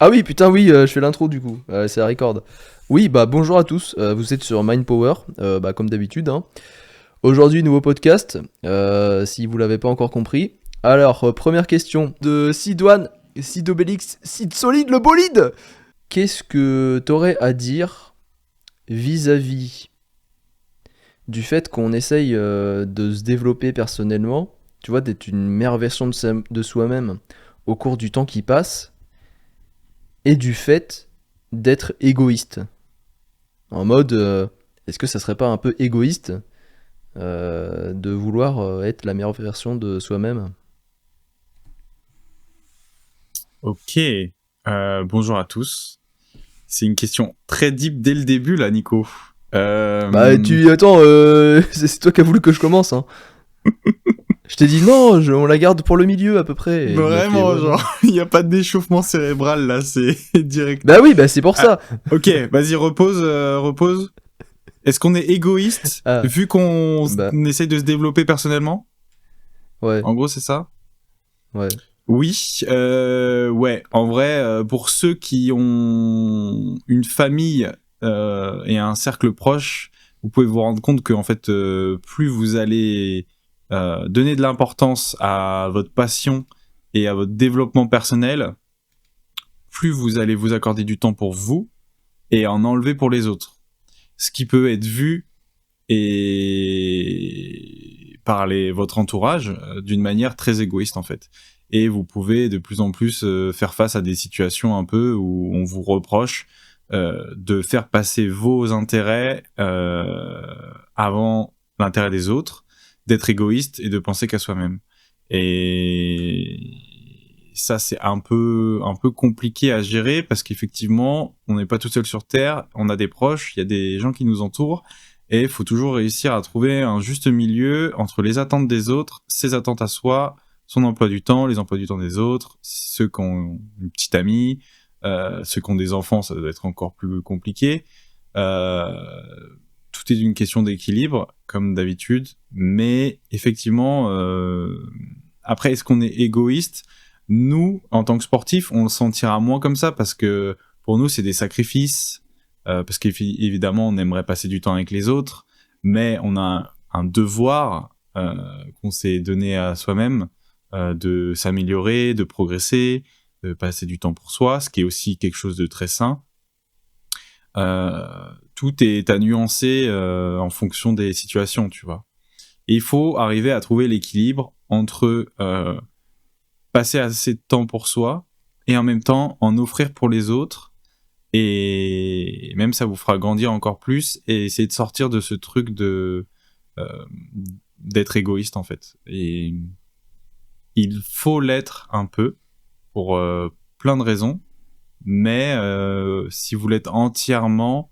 Ah oui, putain, oui, je fais l'intro du coup. C'est la record. Oui, bah bonjour à tous. Vous êtes sur Mind Power, bah, comme d'habitude, hein. Aujourd'hui, nouveau podcast. Si vous l'avez pas encore compris. Alors, première question de Sidoine, Sidobélix, Sid Solide, le bolide. Qu'est-ce que t'aurais à dire vis-à-vis du fait qu'on essaye de se développer personnellement, tu vois, d'être une meilleure version de soi-même au cours du temps qui passe, et du fait d'être égoïste. En mode, est-ce que ça serait pas un peu égoïste de vouloir être la meilleure version de soi-même? Ok, bonjour à tous. C'est une question très deep dès le début là, Nico. Bah tu attends, c'est toi qui as voulu que je commence, hein. Je t'ai dit non, on la garde pour le milieu à peu près. Et il m'a fait Vraiment, ouais genre, non. il n'y a pas d'échauffement cérébral là, c'est direct. Bah oui, bah c'est pour Ah, ça. ok, vas-y, repose, repose. Est-ce qu'on est égoïste Ah vu qu'on bah essaye de se développer personnellement? ouais En gros, c'est ça? ouais. Oui, ouais. En vrai, pour ceux qui ont une famille et un cercle proche, vous pouvez vous rendre compte que en fait, plus vous allez donner de l'importance à votre passion et à votre développement personnel, plus vous allez vous accorder du temps pour vous et en enlever pour les autres. Ce qui peut être vu et par votre entourage d'une manière très égoïste en fait. Et vous pouvez de plus en plus faire face à des situations un peu où on vous reproche de faire passer vos intérêts avant l'intérêt des autres, d'être égoïste et de penser qu'à soi-même. Et ça, c'est un peu compliqué à gérer parce qu'effectivement, on n'est pas tout seul sur Terre, on a des proches, il y a des gens qui nous entourent et il faut toujours réussir à trouver un juste milieu entre les attentes des autres, ses attentes à soi, son emploi du temps, les emplois du temps des autres, ceux qui ont une petite amie, ceux qui ont des enfants, ça doit être encore plus compliqué. Euh, Tout est une question d'équilibre, comme d'habitude, mais effectivement, après, est-ce qu'on est égoïste? Nous, en tant que sportifs, on le sentira moins comme ça parce que pour nous, c'est des sacrifices, parce qu'évidemment, on aimerait passer du temps avec les autres, mais on a un devoir qu'on s'est donné à soi-même de s'améliorer, de progresser, de passer du temps pour soi, ce qui est aussi quelque chose de très sain. Tout est à nuancer en fonction des situations, tu vois. Et il faut arriver à trouver l'équilibre entre passer assez de temps pour soi et en même temps en offrir pour les autres. Et même ça vous fera grandir encore plus et essayer de sortir de ce truc de euh, d'être égoïste en fait. Et il faut l'être un peu pour plein de raisons, mais si vous l'êtes entièrement,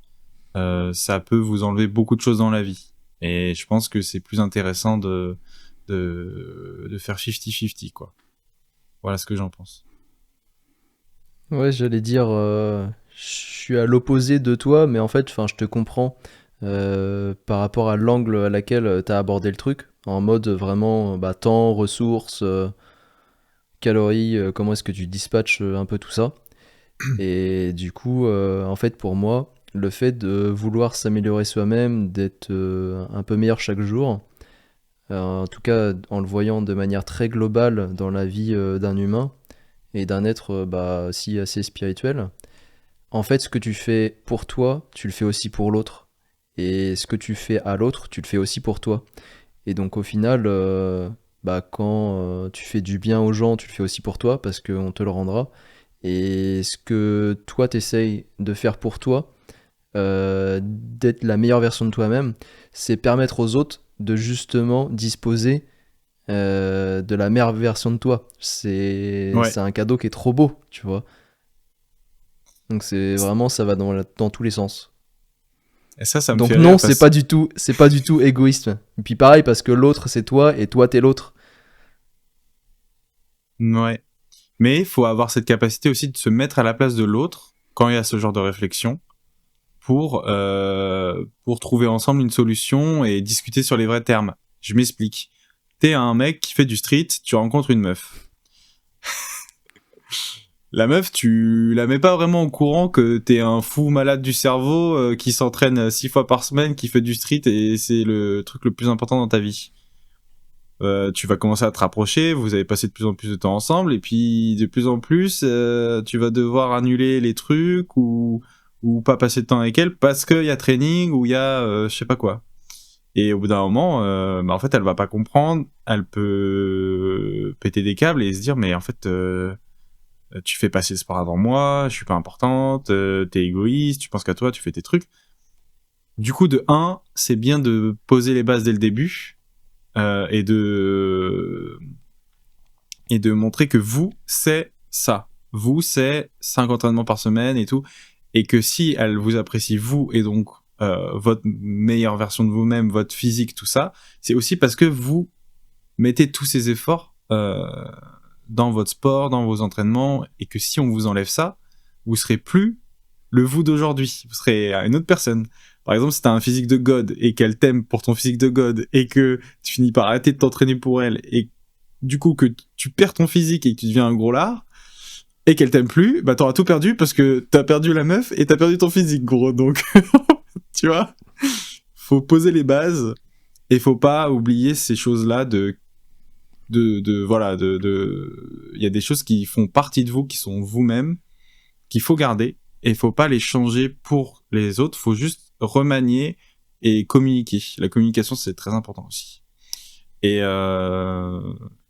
ça peut vous enlever beaucoup de choses dans la vie. Et je pense que c'est plus intéressant de faire 50-50, quoi. Voilà ce que j'en pense. Ouais, j'allais dire, je suis à l'opposé de toi, mais en fait, enfin, je te comprends par rapport à l'angle à laquelle t'as abordé le truc, en mode vraiment, bah, temps, ressources, calories, comment est-ce que tu dispatches un peu tout ça. Et du coup, en fait, pour moi, le fait de vouloir s'améliorer soi-même, d'être un peu meilleur chaque jour, en tout cas en le voyant de manière très globale dans la vie d'un humain et d'un être bah, si assez spirituel, en fait, ce que tu fais pour toi, tu le fais aussi pour l'autre. Et ce que tu fais à l'autre, tu le fais aussi pour toi. Et donc au final, bah, quand tu fais du bien aux gens, tu le fais aussi pour toi parce qu'on te le rendra. Et ce que toi t'essayes de faire pour toi, d'être la meilleure version de toi-même, c'est permettre aux autres de justement disposer de la meilleure version de toi. C'est Ouais. un cadeau qui est trop beau, tu vois. Donc c'est vraiment, ça va dans tous les sens. Et ça me Donc fait non, rire c'est pas du tout égoïste. Et puis pareil, parce que l'autre c'est toi et toi t'es l'autre. ouais. Mais il faut avoir cette capacité aussi de se mettre à la place de l'autre quand il y a ce genre de réflexion pour trouver ensemble une solution et discuter sur les vrais termes. Je m'explique. T'es un mec qui fait du street, tu rencontres une meuf. La meuf, tu la mets pas vraiment au courant que t'es un fou malade du cerveau qui s'entraîne 6 fois par semaine, qui fait du street et c'est le truc le plus important dans ta vie. Tu vas commencer à te rapprocher, vous allez passer de plus en plus de temps ensemble et puis de plus en plus, tu vas devoir annuler les trucs ou pas passer de temps avec elle parce qu'il y a training ou il y a je sais pas quoi. Et au bout d'un moment, bah en fait, elle va pas comprendre, elle peut péter des câbles et se dire mais en fait tu fais passer le sport avant moi, je suis pas importante, t'es égoïste, tu penses qu'à toi, tu fais tes trucs. Du coup, de un, c'est bien de poser les bases dès le début et de montrer que vous, c'est ça. Vous, c'est 5 entraînements par semaine et tout. Et que si elle vous apprécie, vous, et donc votre meilleure version de vous-même, votre physique, tout ça, c'est aussi parce que vous mettez tous ces efforts dans votre sport, dans vos entraînements, et que si on vous enlève ça, vous serez plus le vous d'aujourd'hui. Vous serez une autre personne. Par exemple, si t'as un physique de God et qu'elle t'aime pour ton physique de God et que tu finis par arrêter de t'entraîner pour elle et du coup que tu perds ton physique et que tu deviens un gros lard et qu'elle t'aime plus, bah t'auras tout perdu parce que t'as perdu la meuf et t'as perdu ton physique, gros. Donc, tu vois, faut poser les bases et faut pas oublier ces choses-là voilà, il y a des choses qui font partie de vous, qui sont vous-même, qu'il faut garder et il faut pas les changer pour les autres, faut juste remanier et communiquer. La communication, c'est très important aussi. Et, euh,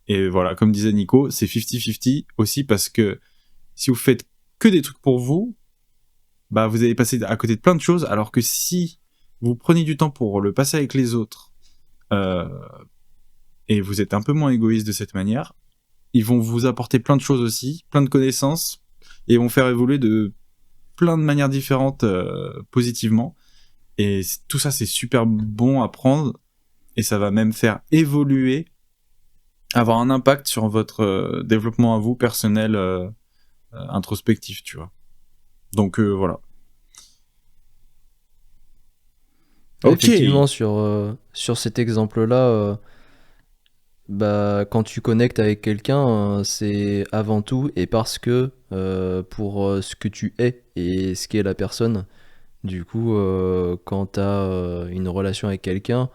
et voilà, comme disait Nico, c'est 50-50 aussi parce que si vous faites que des trucs pour vous, bah vous allez passer à côté de plein de choses, alors que si vous prenez du temps pour le passer avec les autres euh, et vous êtes un peu moins égoïste de cette manière, ils vont vous apporter plein de choses aussi, plein de connaissances et vont faire évoluer de plein de manières différentes positivement. Et tout ça, c'est super bon à prendre et ça va même faire évoluer, avoir un impact sur votre développement à vous personnel introspectif, tu vois. Donc voilà. Ok. Effectivement, sur cet exemple-là, bah, quand tu connectes avec quelqu'un, c'est avant tout et parce que pour ce que tu es et ce qu'est la personne. Du coup, quand tu as une relation avec quelqu'un,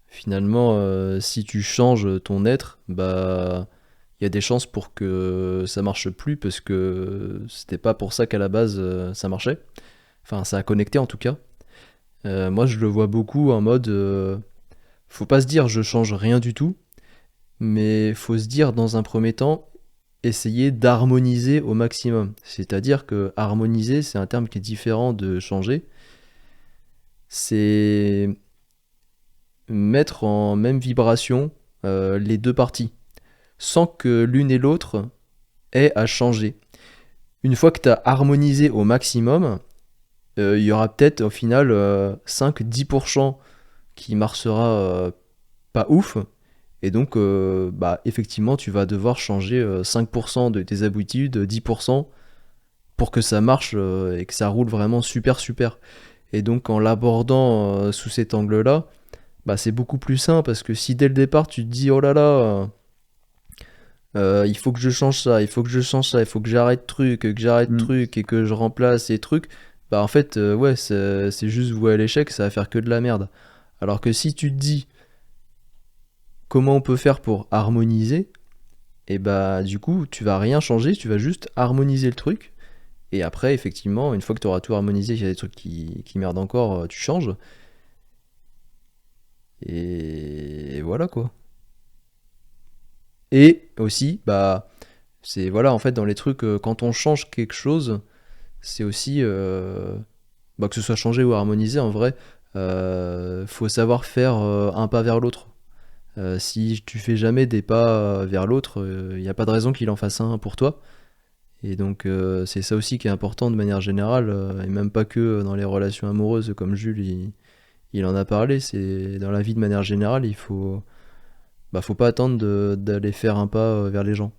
finalement, si tu changes ton être, bah, il y a des chances pour que ça marche plus parce que c'était pas pour ça qu'à la base ça marchait. Enfin, ça a connecté en tout cas. Moi, je le vois beaucoup en mode, faut pas se dire je change rien du tout, mais faut se dire dans un premier temps, essayer d'harmoniser au maximum. C'est-à-dire que harmoniser, c'est un terme qui est différent de changer. C'est mettre en même vibration les deux parties, sans que l'une et l'autre aient à changer. Une fois que tu as harmonisé au maximum, il y aura peut-être au final 5-10% qui marchera pas ouf. Et donc, bah, effectivement, tu vas devoir changer 5% de tes habitudes, 10% pour que ça marche et que ça roule vraiment super super. Et donc, en l'abordant sous cet angle-là, bah, c'est beaucoup plus sain parce que si dès le départ tu te dis oh là là, il faut que je change ça, il faut que je change ça, il faut que j'arrête truc, que j'arrête Mm. truc et que je remplace ces trucs, bah en fait, ouais, c'est juste voué à l'échec, ça va faire que de la merde. Alors que si tu te dis comment on peut faire pour harmoniser, et bah du coup, tu vas rien changer, tu vas juste harmoniser le truc. Et après, effectivement, une fois que tu auras tout harmonisé, il y a des trucs qui merdent encore, tu changes. Et voilà quoi. Et aussi, bah, c'est voilà, en fait, dans les trucs, quand on change quelque chose, c'est aussi, bah, que ce soit changé ou harmonisé, en vrai, faut savoir faire un pas vers l'autre. Si tu fais jamais des pas vers l'autre, il n'y a pas de raison qu'il en fasse un pour toi. Et donc, c'est ça aussi qui est important de manière générale, et même pas que dans les relations amoureuses, comme Jules, il en a parlé, c'est dans la vie de manière générale, faut pas attendre d'aller faire un pas vers les gens.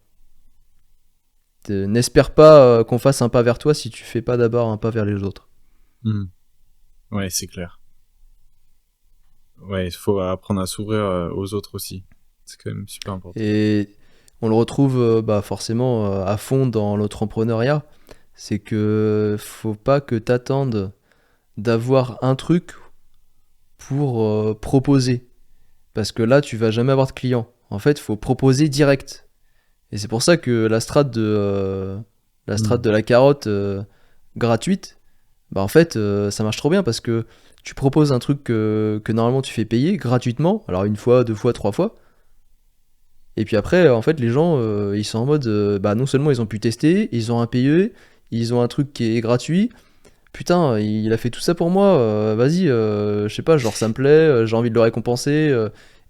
N'espère pas qu'on fasse un pas vers toi si tu fais pas d'abord un pas vers les autres. Mm. Ouais, c'est clair. Ouais, il faut apprendre à s'ouvrir aux autres aussi. C'est quand même super important. Et on le retrouve forcément à fond dans l'entrepreneuriat. C'est que faut pas que t'attendes d'avoir un truc pour proposer. Parce que là, tu vas jamais avoir de clients. En fait, il faut proposer direct. Et c'est pour ça que la strate de la carotte gratuite, bah en fait, ça marche trop bien parce que tu proposes un truc que normalement tu fais payer gratuitement, alors une fois, deux fois, trois fois. Et puis après, en fait, les gens, ils sont en mode, bah non seulement ils ont pu tester, ils ont un PE, ils ont un truc qui est gratuit. Putain, il a fait tout ça pour moi, vas-y, je sais pas, genre ça me plaît, j'ai envie de le récompenser.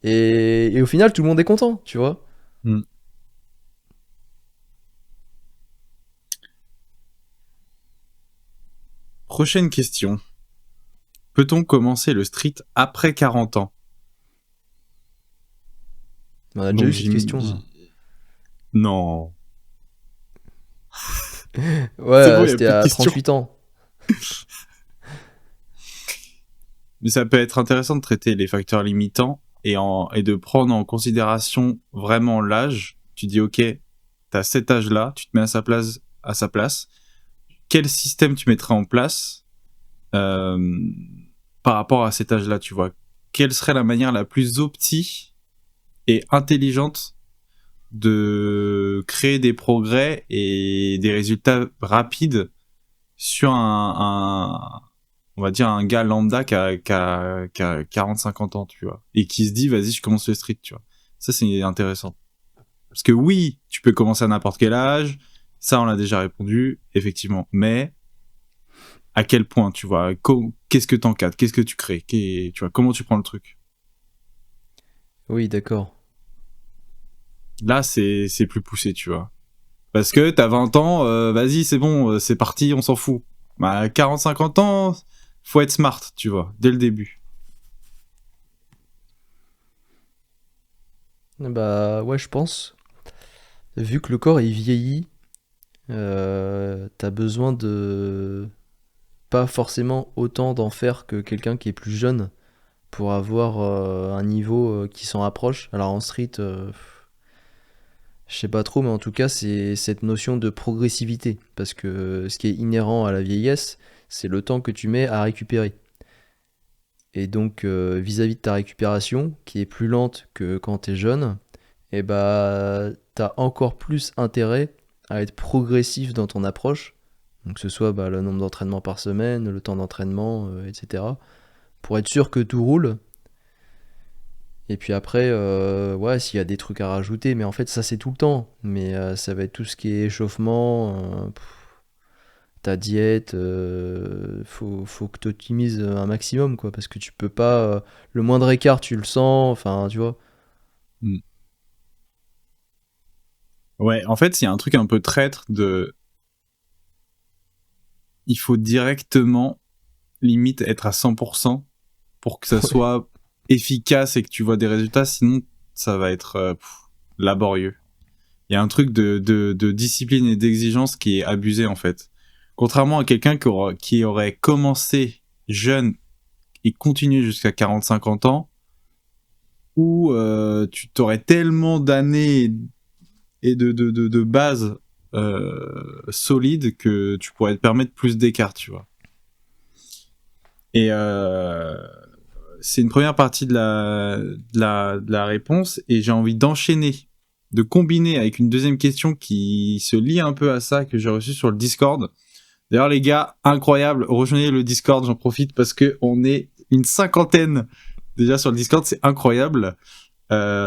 Et au final, tout le monde est content, tu vois. Mm. Prochaine question. Peut-on commencer le street après 40 ans? On a déjà Donc eu cette question là. Non. Ouais, C'est bon, il n'y a c'était plus de à questions. 38 ans. Mais ça peut être intéressant de traiter les facteurs limitants et de prendre en considération vraiment l'âge. Tu dis, ok, t'as cet âge-là, tu te mets à sa place. Quel système tu mettrais en place euh, par rapport à cet âge-là, tu vois? Quelle serait la manière la plus optique et intelligente de créer des progrès et des résultats rapides sur on va dire un gars lambda qui a 40-50 ans, tu vois, et qui se dit, vas-y, je commence le street, tu vois. Ça, c'est intéressant. Parce que oui, tu peux commencer à n'importe quel âge, ça, on l'a déjà répondu, effectivement. Mais à quel point, tu vois, qu'est-ce que t'encadres, qu'est-ce que tu crées, tu vois, comment tu prends le truc. Oui, d'accord. Là, c'est plus poussé, tu vois. Parce que t'as 20 ans, vas-y, c'est bon, c'est parti, on s'en fout. Bah, à 40-50 ans, faut être smart, tu vois, dès le début. Bah ouais, je pense. Vu que le corps il vieillit, t'as besoin de pas forcément autant d'en faire que quelqu'un qui est plus jeune pour avoir un niveau qui s'en rapproche. Alors en street, je sais pas trop, mais en tout cas, c'est cette notion de progressivité. Parce que ce qui est inhérent à la vieillesse, c'est le temps que tu mets à récupérer. Et donc, vis-à-vis de ta récupération, qui est plus lente que quand t'es jeune, et bah, t'as encore plus intérêt à être progressif dans ton approche. Donc, que ce soit le nombre d'entraînements par semaine, le temps d'entraînement, etc. Pour être sûr que tout roule. Et puis après, ouais, s'il y a des trucs à rajouter, mais en fait, ça c'est tout le temps. Mais ça va être tout ce qui est échauffement, ta diète, faut que tu optimises un maximum, quoi, parce que tu peux pas. Le moindre écart, tu le sens, enfin, tu vois. Mm. Ouais, en fait, il y a un truc un peu traître de... Il faut directement, limite, être à 100% pour que ça Ouais. soit efficace et que tu vois des résultats, sinon ça va être laborieux. Il y a un truc de discipline et d'exigence qui est abusé en fait. Contrairement à quelqu'un qui aurait commencé jeune et continué jusqu'à 40-50 ans, où tu t'aurais tellement d'années et de bases solides que tu pourrais te permettre plus d'écart, tu vois. Et c'est une première partie de la réponse et j'ai envie d'enchaîner, de combiner avec une deuxième question qui se lie un peu à ça que j'ai reçu sur le Discord. D'ailleurs les gars, incroyable, rejoignez le Discord, j'en profite parce que on est une cinquantaine déjà sur le Discord, c'est incroyable,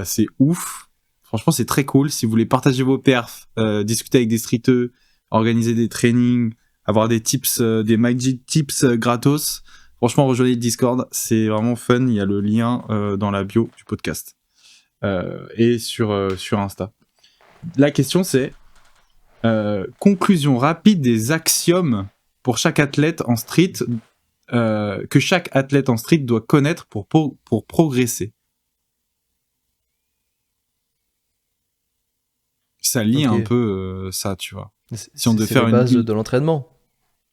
c'est ouf. Franchement, c'est très cool. Si vous voulez partager vos perfs, discuter avec des streeteux, organiser des trainings, avoir des tips, des Magic tips gratos, franchement, rejoignez le Discord. C'est vraiment fun. Il y a le lien dans la bio du podcast et sur Insta. La question, c'est conclusion rapide des axiomes pour chaque athlète en street que chaque athlète en street doit connaître pour progresser. Ça lie Ok. un peu ça, tu vois. Si on devait C'est les faire bases de l'entraînement.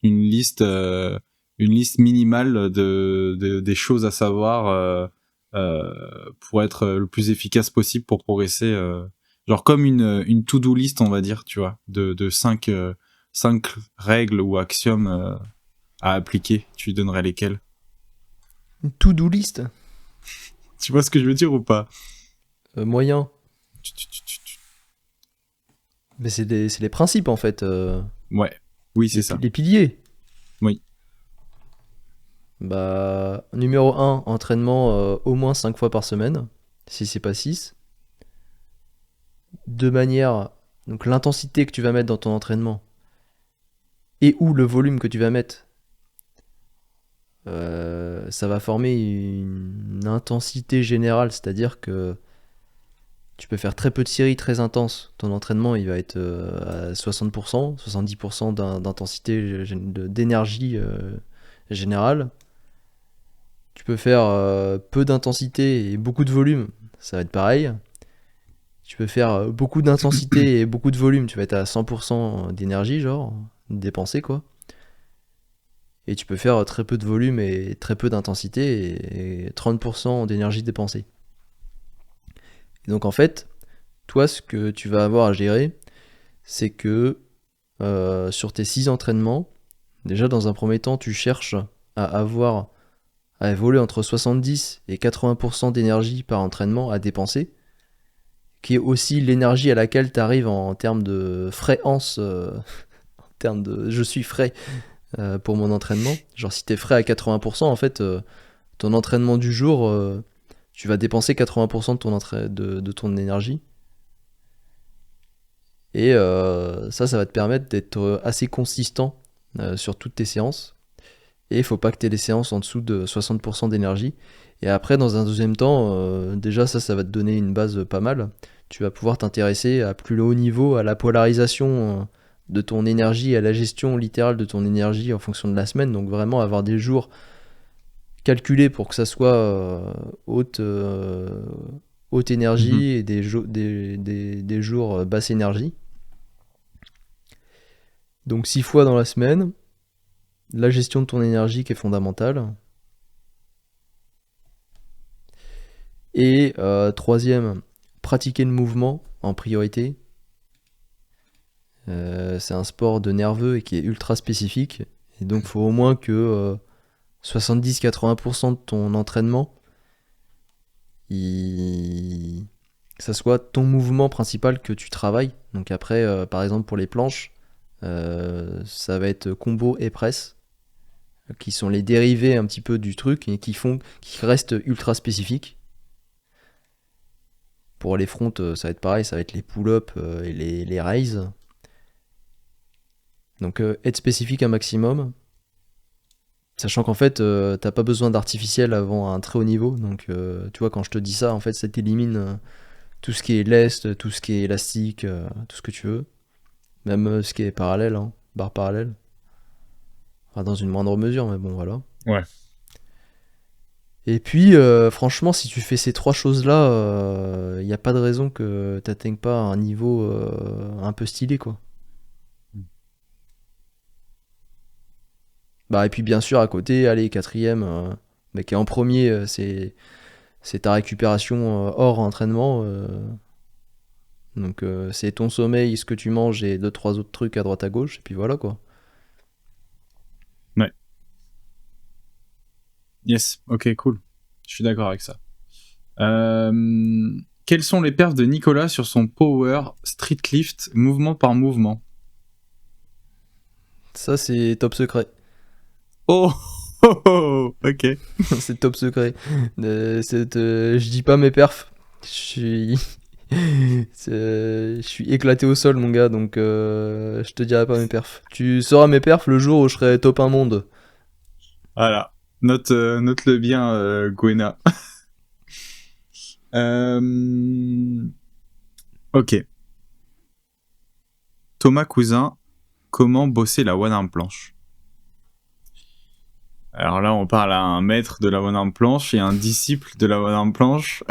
une liste, une liste minimale des choses à savoir pour être le plus efficace possible pour progresser Genre comme une to-do list, on va dire, tu vois, de 5 règles ou axiomes à appliquer. Tu lui donnerais lesquels? Une to-do list. Tu vois ce que je veux dire ou pas? Moyen. Mais c'est les principes en fait. Ouais, oui, c'est ça. Les piliers. Oui. Bah, numéro 1, entraînement au moins 5 fois par semaine, si c'est pas 6. De manière, donc l'intensité que tu vas mettre dans ton entraînement et ou le volume que tu vas mettre, ça va former une intensité générale, c'est-à-dire que tu peux faire très peu de séries très intenses. Ton entraînement, il va être à 60%, 70% d'intensité, d'énergie générale. Tu peux faire peu d'intensité et beaucoup de volume, ça va être pareil. Tu peux faire beaucoup d'intensité et beaucoup de volume, tu vas être à 100% d'énergie, genre, dépensée quoi. Et tu peux faire très peu de volume et très peu d'intensité et 30% d'énergie dépensée. Et donc en fait, toi, ce que tu vas avoir à gérer, c'est que sur tes 6 entraînements, déjà dans un premier temps, tu cherches à évoluer entre 70 et 80% d'énergie par entraînement à dépenser, qui est aussi l'énergie à laquelle tu arrives en termes de fréquence, en termes de je suis frais pour mon entraînement. Genre si tu es frais à 80%, en fait, ton entraînement du jour, tu vas dépenser 80% de ton énergie. Et ça va te permettre d'être assez consistant sur toutes tes séances. Et il faut pas que tu aies des séances en dessous de 60% d'énergie. Et après, dans un deuxième temps, déjà ça va te donner une base pas mal. Tu vas pouvoir t'intéresser à plus haut niveau à la polarisation de ton énergie, à la gestion littérale de ton énergie en fonction de la semaine. Donc vraiment avoir des jours calculés pour que ça soit haute énergie et des jours basse énergie. Donc 6 fois dans la semaine, la gestion de ton énergie qui est fondamentale. Et troisième, pratiquer le mouvement en priorité. C'est un sport de nerveux et qui est ultra spécifique. Et donc il faut au moins que 70-80% de ton entraînement, ça soit ton mouvement principal que tu travailles. Donc après, par exemple pour les planches, ça va être combo et presse, qui sont les dérivés un petit peu du truc et qui restent ultra spécifiques. Pour les fronts, ça va être pareil, ça va être les pull-ups et les raises. Donc être spécifique un maximum, sachant qu'en fait t'as pas besoin d'artificiel avant un très haut niveau. Donc tu vois, quand je te dis ça, en fait ça t'élimine tout ce qui est lest, tout ce qui est élastique, tout ce que tu veux. Même ce qui est parallèle, hein, barre parallèle. Enfin, dans une moindre mesure, mais bon voilà. Ouais. Et puis, franchement, si tu fais ces 3 choses-là, il n'y a pas de raison que tu n'atteignes pas un niveau un peu stylé, quoi. Bah, et puis, bien sûr, à côté, allez, quatrième, mais qui est en premier, c'est ta récupération hors entraînement. Donc, c'est ton sommeil, ce que tu manges et 2-3 autres trucs à droite à gauche, et puis voilà, quoi. Ouais. Yes, ok, cool. Je suis d'accord avec ça. Quelles sont les perfs de Nicolas sur son power street lift, mouvement par mouvement? Ça, c'est top secret. Oh, oh, oh, ok. C'est top secret. Je dis pas mes perfs. Je suis éclaté au sol, mon gars, donc je te dirai pas mes perfs. Tu sauras mes perfs le jour où je serai top 1 monde. Voilà. Note-le bien, Gwena. Ok. Thomas Cousin, comment bosser la one arm planche? Alors là, on parle à un maître de la one arm planche et un disciple de la one arm planche.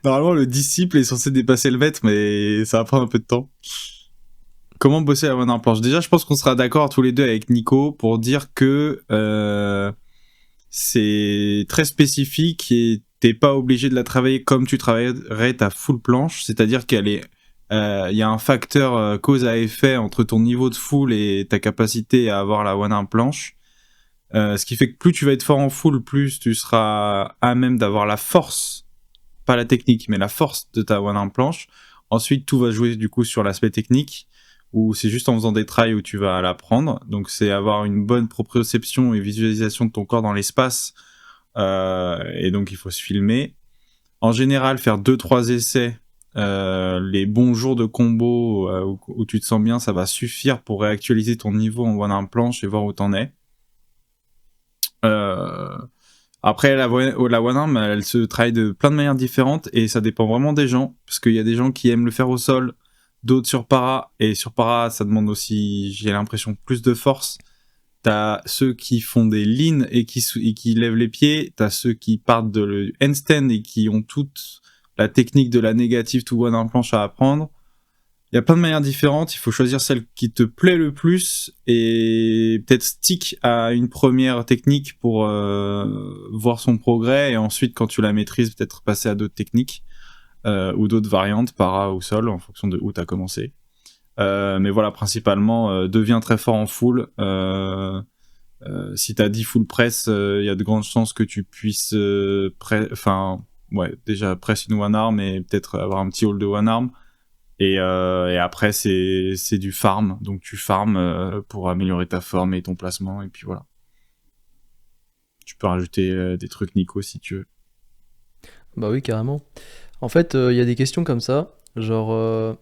Normalement, le disciple est censé dépasser le maître, mais ça va prendre un peu de temps. Comment bosser la one arm planche? Déjà, je pense qu'on sera d'accord tous les deux avec Nico pour dire que c'est très spécifique et t'es pas obligé de la travailler comme tu travaillerais ta full planche, c'est-à-dire qu'elle est il y a un facteur cause à effet entre ton niveau de full et ta capacité à avoir la one arm planche. Ce qui fait que plus tu vas être fort en full, plus tu seras à même d'avoir la force, pas la technique, mais la force de ta one arm planche. Ensuite, tout va jouer du coup sur l'aspect technique, où c'est juste en faisant des tries où tu vas l'apprendre. Donc c'est avoir une bonne proprioception et visualisation de ton corps dans l'espace. Et donc il faut se filmer. En général, faire 2-3 essais, les bons jours de combo où tu te sens bien, ça va suffire pour réactualiser ton niveau en one arm planche et voir où t'en es. Après, la one arm, elle se travaille de plein de manières différentes et ça dépend vraiment des gens, parce qu'il y a des gens qui aiment le faire au sol, d'autres sur para, et sur para, ça demande aussi, j'ai l'impression, plus de force. T'as ceux qui font des leans et qui lèvent les pieds, t'as ceux qui partent de le handstand et qui ont toute la technique de la négative to one arm planche à apprendre. Il y a plein de manières différentes, il faut choisir celle qui te plaît le plus et peut-être stick à une première technique pour voir son progrès, et ensuite quand tu la maîtrises peut-être passer à d'autres techniques ou d'autres variantes, para ou sol, en fonction de où tu as commencé. Mais voilà, principalement, deviens très fort en full. Si tu as 10 full press, il y a de grandes chances que tu puisses déjà press une one arm et peut-être avoir un petit hold de one arm. Et après c'est du farm, donc tu farmes pour améliorer ta forme et ton placement, et puis voilà. Tu peux rajouter des trucs Nico si tu veux. Bah oui, carrément. En fait, il y a des questions comme ça, genre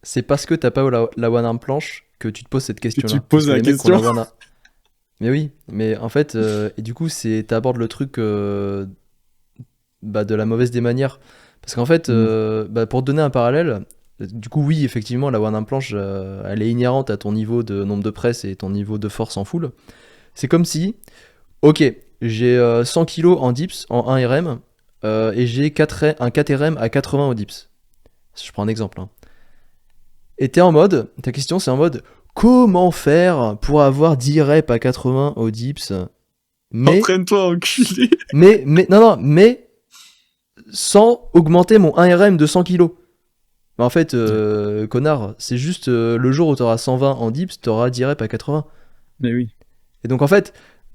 c'est parce que t'as pas la one arm planche que tu te poses cette Que tu question-là. te Parce poses que la les mecs qui ont question. la one arm... Mais oui, mais en fait, et du coup, t'abordes le truc de la mauvaise des manières. Parce qu'en fait, pour te donner un parallèle, du coup, oui, effectivement, la one arm planche, elle est inhérente à ton niveau de nombre de press et ton niveau de force en full. C'est comme si, ok, j'ai 100 kg en dips, en 1 RM, et j'ai un 4 RM à 80 au dips. Je prends un exemple. Hein. Et ta question c'est en mode, comment faire pour avoir 10 reps à 80 au dips, mais, Entraîne-toi, enculé. mais sans augmenter mon 1RM de 100 kg. Mais en fait, connard, c'est juste le jour où t'auras 120 en dips, t'auras 10 reps à 80. Mais oui. Et donc en fait,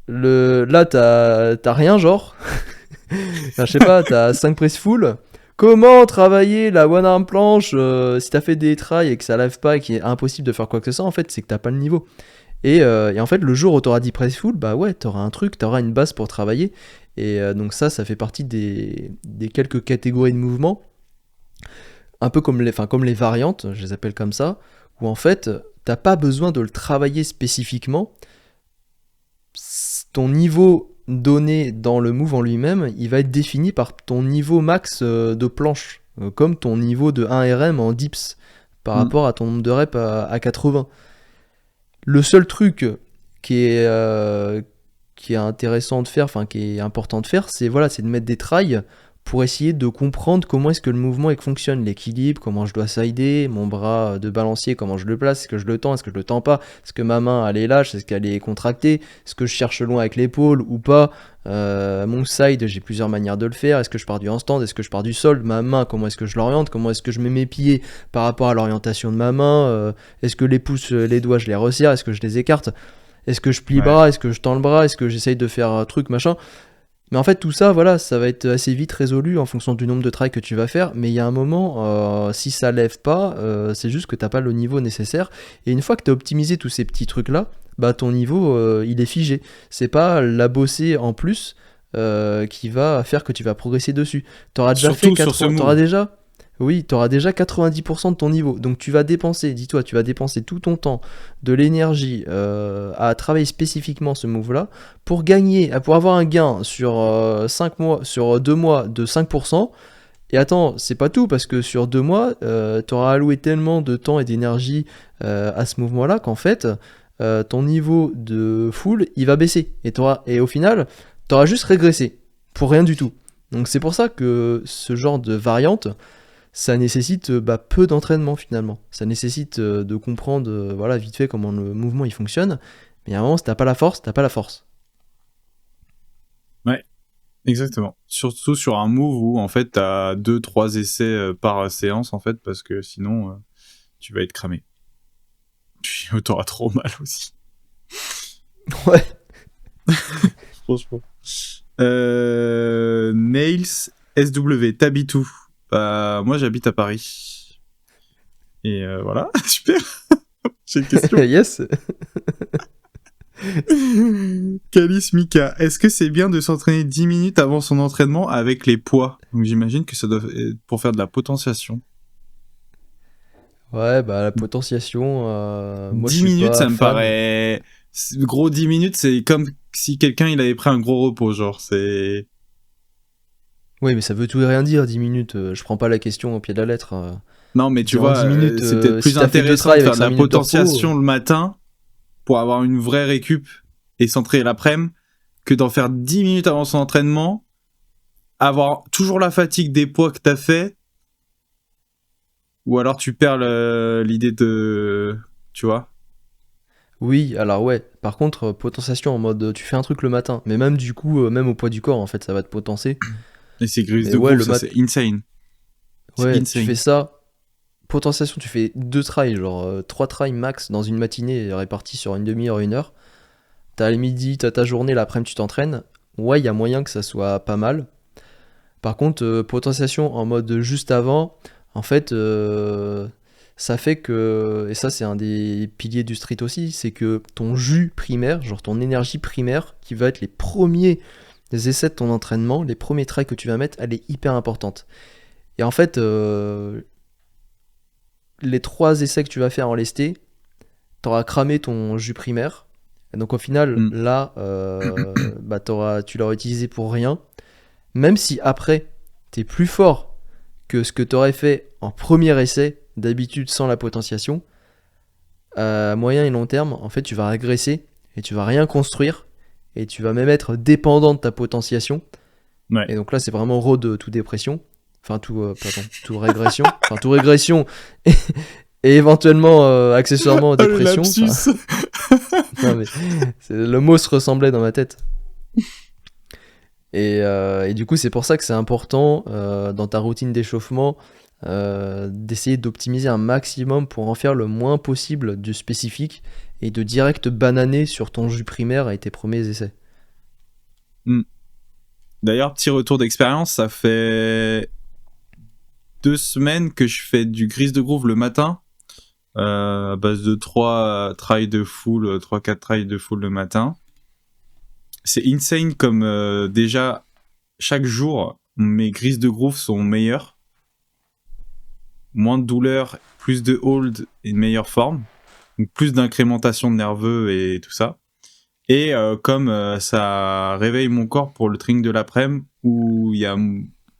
là t'as rien genre. Enfin, je sais pas, t'as 5 press full. Comment travailler la one arm planche si t'as fait des tries et que ça lève pas et qu'il est impossible de faire quoi que ce soit, en fait, c'est que t'as pas le niveau. Et en fait, le jour où t'auras 10 press full, bah ouais, t'auras un truc, t'auras une base pour travailler. Et donc ça fait partie des quelques catégories de mouvements, un peu comme les variantes, je les appelle comme ça, où en fait, t'as pas besoin de le travailler spécifiquement. Ton niveau donné dans le move en lui-même, il va être défini par ton niveau max de planche, comme ton niveau de 1 RM en dips, par rapport à ton nombre de reps à 80. Le seul truc qui est intéressant de faire, enfin qui est important de faire, c'est de mettre des tries pour essayer de comprendre comment est-ce que le mouvement fonctionne, l'équilibre, comment je dois sider, mon bras de balancier, comment je le place, est-ce que je le tends, est-ce que je le tends pas, est-ce que ma main elle est lâche, est-ce qu'elle est contractée, est-ce que je cherche loin avec l'épaule ou pas, mon side, j'ai plusieurs manières de le faire, est-ce que je pars du handstand, est-ce que je pars du sol, ma main, comment est-ce que je l'oriente, comment est-ce que je mets mes pieds par rapport à l'orientation de ma main, est-ce que les pouces, les doigts je les resserre, est-ce que je les écarte, est-ce que je plie le bras, est-ce que je tends le bras, est-ce que j'essaye de faire un truc machin. Mais en fait, tout ça, ça va être assez vite résolu en fonction du nombre de tries que tu vas faire. Mais il y a un moment, si ça lève pas, c'est juste que t'as pas le niveau nécessaire. Et une fois que t'as optimisé tous ces petits trucs-là, bah ton niveau, il est figé. C'est pas la bosser en plus qui va faire que tu vas progresser dessus. T'auras déjà Surtout fait sur ce 80... move. Oui, tu auras déjà 90% de ton niveau. Donc tu vas dépenser, dis-toi, tu vas dépenser tout ton temps, de l'énergie à travailler spécifiquement ce move-là pour pour avoir un gain sur 5 mois, sur 2 mois de 5%. Et attends, c'est pas tout, parce que sur 2 mois, tu auras alloué tellement de temps et d'énergie à ce mouvement-là qu'en fait, ton niveau de full, il va baisser. Et au final, tu auras juste régressé pour rien du tout. Donc c'est pour ça que ce genre de variante, ça nécessite peu d'entraînement finalement. Ça nécessite de comprendre vite fait comment le mouvement il fonctionne. Mais à un moment, si t'as pas la force, t'as pas la force. Ouais. Exactement. Surtout sur un move où en fait t'as 2-3 essais par séance en fait parce que sinon tu vas être cramé. Puis t'auras trop mal aussi. Ouais. Franchement. Nails SW, t'habites où? Bah moi j'habite à Paris. Et voilà, super. J'ai une question. Yes. Calice Mika, est-ce que c'est bien de s'entraîner 10 minutes avant son entraînement avec les poids? Donc j'imagine que ça doit être pour faire de la potentiation. Ouais, bah la potentiation, moi je 10 suis minutes, pas ça me fan. paraît... Gros, 10 minutes, c'est comme si quelqu'un il avait pris un gros repos, genre, c'est... Oui, mais ça veut tout et rien dire, 10 minutes. Je prends pas la question au pied de la lettre. Non, mais tu Dire en vois, 10 minutes, c'est peut-être si plus t'as fait deux intéressant trails de avec faire de 5 la minutes de repos. potentiation le matin pour avoir une vraie récup et s'entraîner l'après-midi que d'en faire 10 minutes avant son entraînement, avoir toujours la fatigue des poids que t'as fait, ou alors tu perds l'idée de... Tu vois? Oui, alors ouais. Par contre, potentiation en mode tu fais un truc le matin, mais même du coup, même au poids du corps, en fait, ça va te potencer. Et c'est grise Mais de ouais, groove, ça c'est insane. C'est ouais, tu fais insane. ça. Potentiation, tu fais 2 trails, genre 3 trails max dans une matinée répartis sur une demi-heure, 1 heure. T'as le midi, t'as ta journée, l'après-midi, tu t'entraînes. Ouais, il y a moyen que ça soit pas mal. Par contre, potentiation en mode juste avant, en fait, ça fait que, et ça c'est un des piliers du street aussi, c'est que ton jus primaire, genre ton énergie primaire, qui va être les premiers essais de ton entraînement, les premiers trails que tu vas mettre, elle est hyper importante. Et en fait, les 3 essais que tu vas faire en lesté, t'auras cramé ton jus primaire. Et donc au final, Mm. là, bah, tu l'auras utilisé pour rien. Même si après, t'es plus fort que ce que t'aurais fait en premier essai, d'habitude sans la potentiation, à moyen et long terme, en fait, tu vas régresser et tu vas rien construire. Et tu vas même être dépendant de ta potentiation. Ouais. Et donc là, c'est vraiment road tout dépression. Enfin, pardon, tout régression. Enfin, tout régression. Et éventuellement, accessoirement, Oh le dépression. Enfin, lapsus. non, mais le mot se ressemblait dans ma tête. Et du coup, c'est pour ça que c'est important dans ta routine d'échauffement d'essayer d'optimiser un maximum pour en faire le moins possible du spécifique et de direct bananer sur ton jus primaire et tes premiers essais. Mm. D'ailleurs, petit retour d'expérience, ça fait 2 semaines que je fais du grise de groove le matin, à base de 3 trails de full, 3-4 trails de full le matin. C'est insane comme déjà, chaque jour, mes grises de groove sont meilleures. Moins de douleur, plus de hold et une meilleure forme. Donc plus d'incrémentation de nerveux et tout ça. Et comme ça réveille mon corps pour le training de l'après-midi, où il y a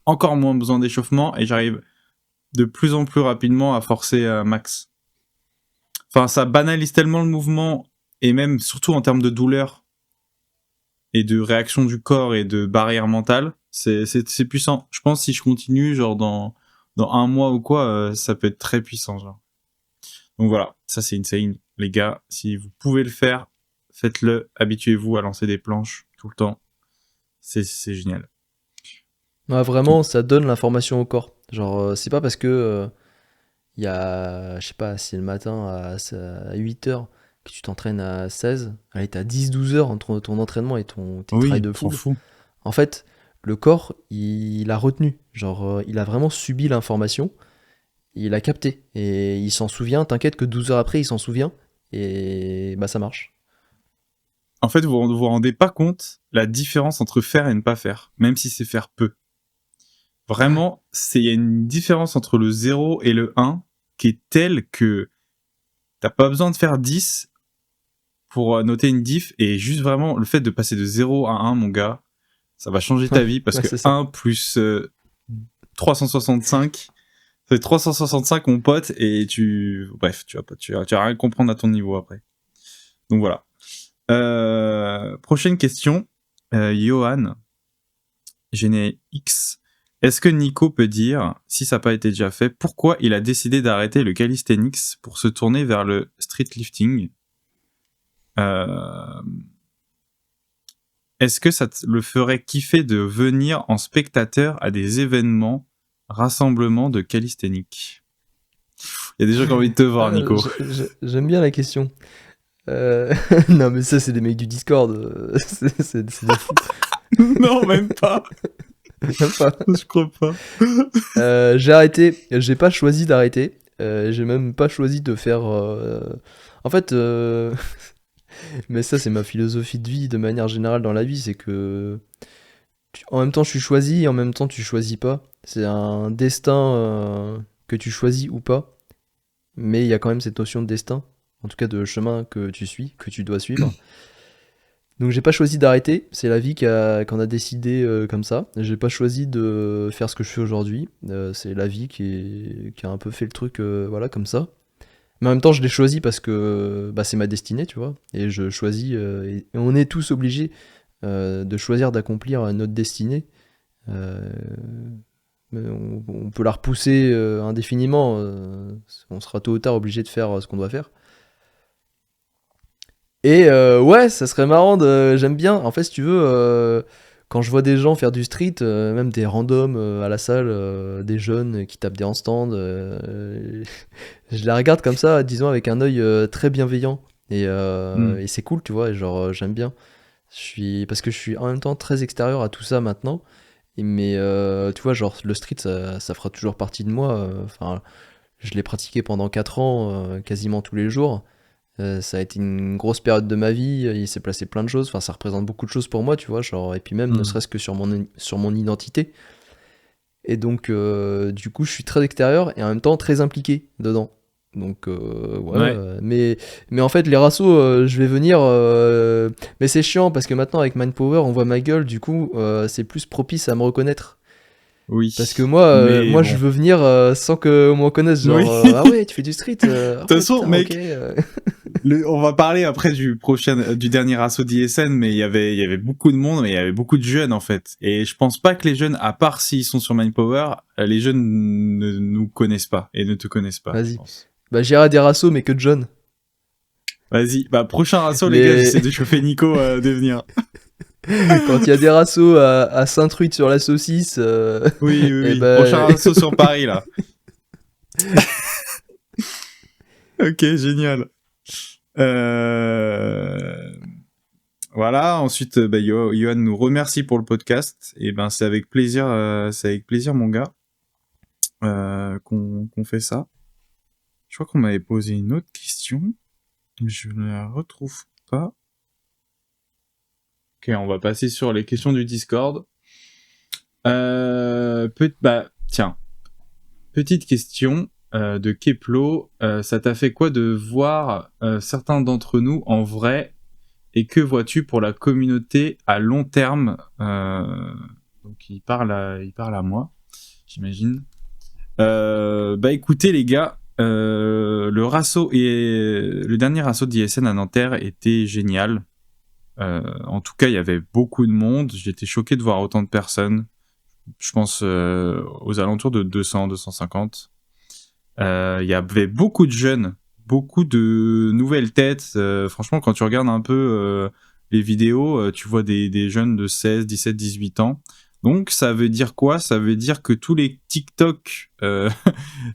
encore moins besoin d'échauffement et j'arrive de plus en plus rapidement à forcer max. Enfin, ça banalise tellement le mouvement, et même surtout en termes de douleur et de réaction du corps et de barrière mentale, c'est puissant. Je pense que si je continue, genre dans un mois ou quoi, ça peut être très puissant. Genre. Donc voilà, ça c'est insane. Les gars, si vous pouvez le faire, faites-le. Habituez-vous à lancer des planches tout le temps. C'est génial. Ouais, vraiment, ça donne l'information au corps. Genre, c'est pas parce que il y a, je sais pas, si le matin à 8 heures que tu t'entraînes à 16, allez, t'as 10-12 heures entre ton entraînement et tes trails Oui, de on s'en full. fout. En fait, le corps, il a retenu. Genre, il a vraiment subi l'information, il a capté. Et il s'en souvient, t'inquiète que 12 heures après, il s'en souvient. Et bah, ça marche. En fait, vous rendez pas compte la différence entre faire et ne pas faire, même si c'est faire peu. Ouais. Vraiment, il y a une différence entre le 0 et le 1 qui est telle que t'as pas besoin de faire 10 pour noter une diff, et juste vraiment le fait de passer de 0 à 1, mon gars, ça va changer ta vie parce Ouais, que c'est ça. 1 plus 365, ça fait 365 mon pote, et bref, tu vas rien comprendre à ton niveau après. Donc voilà. Prochaine question. Johan, Géné X. Est-ce que Nico peut dire, si ça n'a pas été déjà fait, pourquoi il a décidé d'arrêter le calisthenics pour se tourner vers le street lifting? est-ce que ça te le ferait kiffer de venir en spectateur à des événements, rassemblements de calisthéniques? Il y a des gens qui ont envie de te voir, Nico. J'aime bien la question. Non, mais ça, c'est des mecs du Discord. C'est des fous. Non, même pas. Même pas. Je crois pas. J'ai arrêté. J'ai pas choisi d'arrêter. J'ai même pas choisi de faire. En fait, mais ça, c'est ma philosophie de vie de manière générale dans la vie. C'est que en même temps, je suis choisi et en même temps, tu choisis pas. C'est un destin que tu choisis ou pas. Mais il y a quand même cette notion de destin. En tout cas, de chemin que tu suis, que tu dois suivre. Donc j'ai pas choisi d'arrêter, c'est la vie qu'on a décidé comme ça. J'ai pas choisi de faire ce que je fais aujourd'hui, c'est la vie qui a un peu fait le truc voilà, comme ça. Mais en même temps je l'ai choisi parce que bah, c'est ma destinée, tu vois. Et je choisis, et on est tous obligés de choisir d'accomplir notre destinée. Euh, mais on peut la repousser indéfiniment, on sera tôt ou tard obligé de faire ce qu'on doit faire. Et ouais, ça serait marrant j'aime bien. En fait, si tu veux, quand je vois des gens faire du street, même des randoms à la salle, des jeunes qui tapent des handstands, je les regarde comme ça, disons, avec un œil très bienveillant. Et c'est cool, tu vois, et genre, j'aime bien. Parce que je suis en même temps très extérieur à tout ça maintenant. Mais tu vois, genre, le street, ça fera toujours partie de moi. Enfin, je l'ai pratiqué pendant 4 ans, quasiment tous les jours. Ça a été une grosse période de ma vie, il s'est passé plein de choses, enfin ça représente beaucoup de choses pour moi, tu vois, genre, et puis même ne serait-ce que sur mon identité. Et donc du coup je suis très extérieur et en même temps très impliqué dedans. Donc ouais, Ouais. mais en fait les rassos, je vais venir, mais c'est chiant parce que maintenant avec Mindpower on voit ma gueule, du coup c'est plus propice à me reconnaître. Oui. Parce que moi, Mais je bon. veux venir sans qu'on me reconnaisse, genre, Oui. ah ouais, tu fais du street, De ah toute ouais, façon, putain, mec, ok. on va parler après du dernier assaut d'ISN, mais il y avait beaucoup de monde, mais il y avait beaucoup de jeunes en fait. Et je pense pas que les jeunes, à part s'ils sont sur Mindpower, les jeunes ne nous connaissent pas et ne te connaissent pas, je Vas-y. pense. Bah, j'irai à des rassos, mais que de John. Vas-y, bah prochain assaut les gars, Les... j'essaie de chauffer Nico de venir. Quand il y a des rassos à Saint-Truide sur la saucisse, Oui, oui, et oui. Prochain ben. assaut sur Paris là. Ok, génial. Euh... Voilà, ensuite, bah, Johan nous remercie pour le podcast. Et ben, c'est avec plaisir, mon gars, qu'on fait ça. Je crois qu'on m'avait posé une autre question. Je ne la retrouve pas. Ok, on va passer sur les questions du Discord. Bah, tiens, petite question de Keplo. Ça t'a fait quoi de voir certains d'entre nous en vrai? Et que vois-tu pour la communauté à long terme? Donc il parle à moi, j'imagine. Bah écoutez les gars, le dernier assaut d'ISN à Nanterre était génial. En tout cas, il y avait beaucoup de monde. J'étais choqué de voir autant de personnes. Je pense aux alentours de 200, 250. Il y avait beaucoup de jeunes, beaucoup de nouvelles têtes. Franchement, quand tu regardes un peu les vidéos, tu vois des jeunes de 16, 17, 18 ans. Donc, ça veut dire quoi? Ça veut dire que tous les TikTok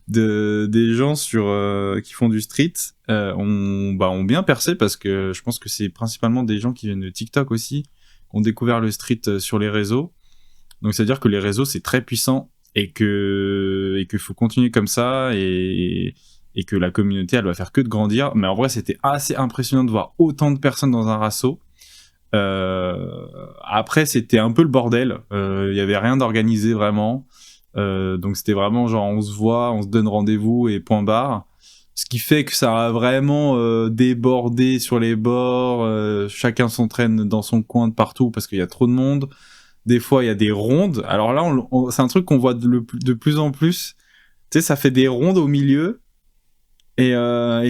des gens qui font du street ont bien percé parce que je pense que c'est principalement des gens qui viennent de TikTok aussi, qui ont découvert le street sur les réseaux. Donc, ça veut dire que les réseaux, c'est très puissant et qu'il faut continuer comme ça et que la communauté, elle va faire que de grandir. Mais en vrai, c'était assez impressionnant de voir autant de personnes dans un rasso. Après, c'était un peu le bordel. Il y avait rien d'organisé vraiment. Donc c'était vraiment genre on se voit, on se donne rendez-vous et point barre. Ce qui fait que ça a vraiment débordé sur les bords. Chacun s'entraîne dans son coin de partout parce qu'il y a trop de monde. Des fois, il y a des rondes. Alors là, c'est un truc qu'on voit de plus en plus. Tu sais, ça fait des rondes au milieu et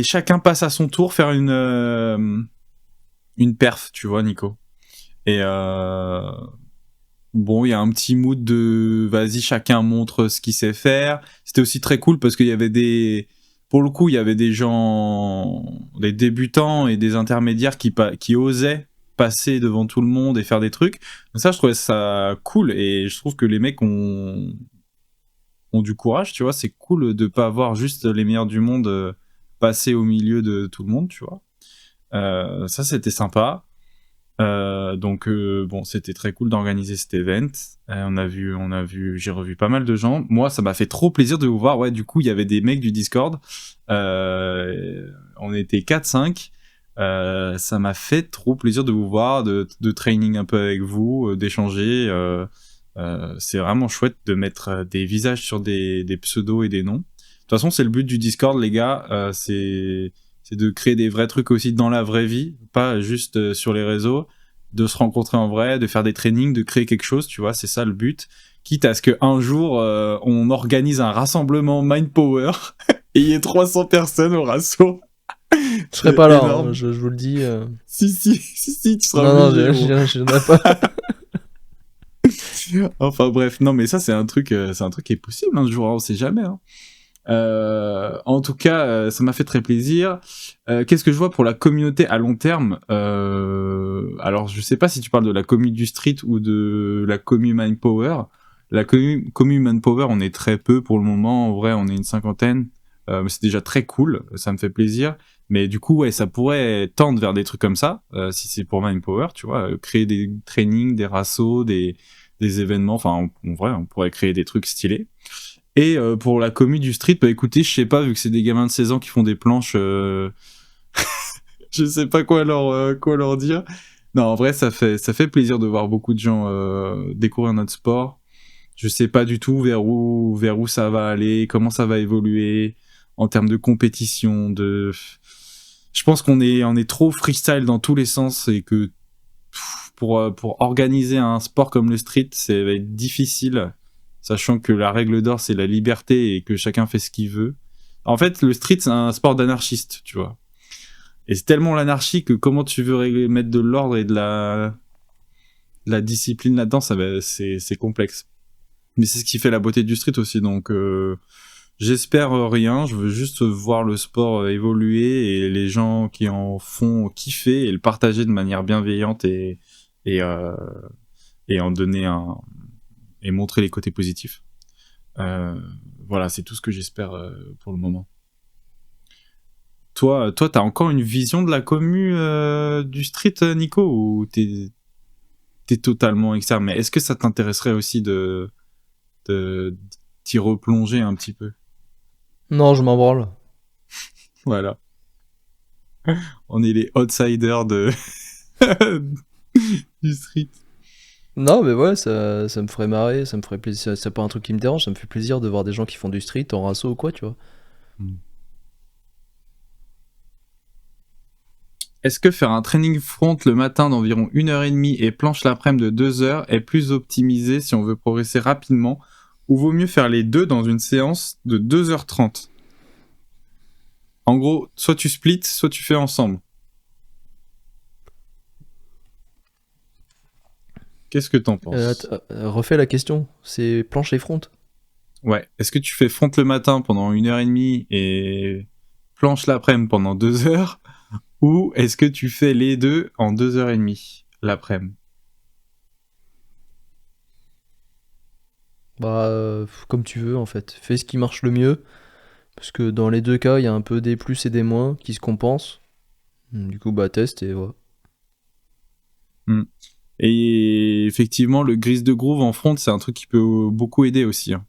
chacun passe à son tour faire une perf, tu vois, Nico. Et bon, il y a un petit mood de vas-y, chacun montre ce qu'il sait faire. C'était aussi très cool parce qu'il y avait pour le coup, il y avait des gens, des débutants et des intermédiaires qui osaient passer devant tout le monde et faire des trucs. Donc ça, je trouvais ça cool et je trouve que les mecs ont du courage, tu vois. C'est cool de pas avoir juste les meilleurs du monde passer au milieu de tout le monde, tu vois. Ça, c'était sympa. Donc bon, c'était très cool d'organiser cet event. J'ai revu pas mal de gens. Moi, ça m'a fait trop plaisir de vous voir. Ouais, du coup, il y avait des mecs du Discord. On était 4-5. Ça m'a fait trop plaisir de vous voir, de training un peu avec vous, d'échanger. C'est vraiment chouette de mettre des visages sur des pseudos et des noms. De toute façon, c'est le but du Discord, les gars. C'est de créer des vrais trucs aussi dans la vraie vie, pas juste sur les réseaux, de se rencontrer en vrai, de faire des trainings, de créer quelque chose, tu vois, c'est ça le but. Quitte à ce qu'un jour, on organise un rassemblement Mind Power et il y ait 300 personnes au rasso. Je serai pas là, hein, je vous le dis. Si, tu seras non, obligé. je n'ai pas. Enfin bref, non mais ça c'est un truc qui est possible un jour, on sait jamais. Hein. En tout cas, ça m'a fait très plaisir. Qu'est-ce que je vois pour la communauté à long terme alors, je sais pas si tu parles de la commu du street ou de la commu Manpower. La commu Manpower, on est très peu pour le moment. En vrai, on est une 50aine. Mais c'est déjà très cool. Ça me fait plaisir. Mais du coup, ouais, ça pourrait tendre vers des trucs comme ça, si c'est pour Manpower, tu vois. Créer des trainings, des rassos, des événements. Enfin, en vrai, on pourrait créer des trucs stylés. Et pour la commu du street, bah écoutez, je sais pas, vu que c'est des gamins de 16 ans qui font des planches, je sais pas quoi leur dire. Non, en vrai, ça fait plaisir de voir beaucoup de gens découvrir notre sport. Je sais pas du tout vers où ça va aller, comment ça va évoluer en termes de compétition, je pense qu'on est trop freestyle dans tous les sens et que pour organiser un sport comme le street, ça va être difficile. Sachant que la règle d'or, c'est la liberté et que chacun fait ce qu'il veut. En fait, le street, c'est un sport d'anarchiste, tu vois. Et c'est tellement l'anarchie que comment tu veux mettre de l'ordre et de la discipline là-dedans, c'est complexe. Mais c'est ce qui fait la beauté du street aussi, donc j'espère rien, je veux juste voir le sport évoluer et les gens qui en font kiffer et le partager de manière bienveillante et en donner et montrer les côtés positifs. Voilà, c'est tout ce que j'espère pour le moment. Toi, t'as encore une vision de la commu du street, Nico, ou t'es totalement externe? Mais est-ce que ça t'intéresserait aussi de t'y replonger un petit peu? Non, je m'en branle. Voilà. On est les outsiders du street. Non, mais ouais, ça me ferait marrer, ça me ferait plaisir. C'est pas un truc qui me dérange, ça me fait plaisir de voir des gens qui font du street en rasso ou quoi, tu vois. Est-ce que faire un training front le matin d'environ 1h30 et planche l'après-midi de 2 heures est plus optimisé si on veut progresser rapidement, ou vaut mieux faire les deux dans une séance de 2h30? En gros, soit tu splits, soit tu fais ensemble. Qu'est-ce que t'en penses? Refais la question, c'est planche et front. Ouais. Est-ce que tu fais front le matin pendant 1h30 et planche l'après-midi pendant 2 heures, ou est-ce que tu fais les deux en 2h30 l'après-midi? Bah, comme tu veux en fait. Fais ce qui marche le mieux. Parce que dans les deux cas, il y a un peu des plus et des moins qui se compensent. Du coup, bah, teste et voilà. Et effectivement, le grise de groove en front, c'est un truc qui peut beaucoup aider aussi. Hein.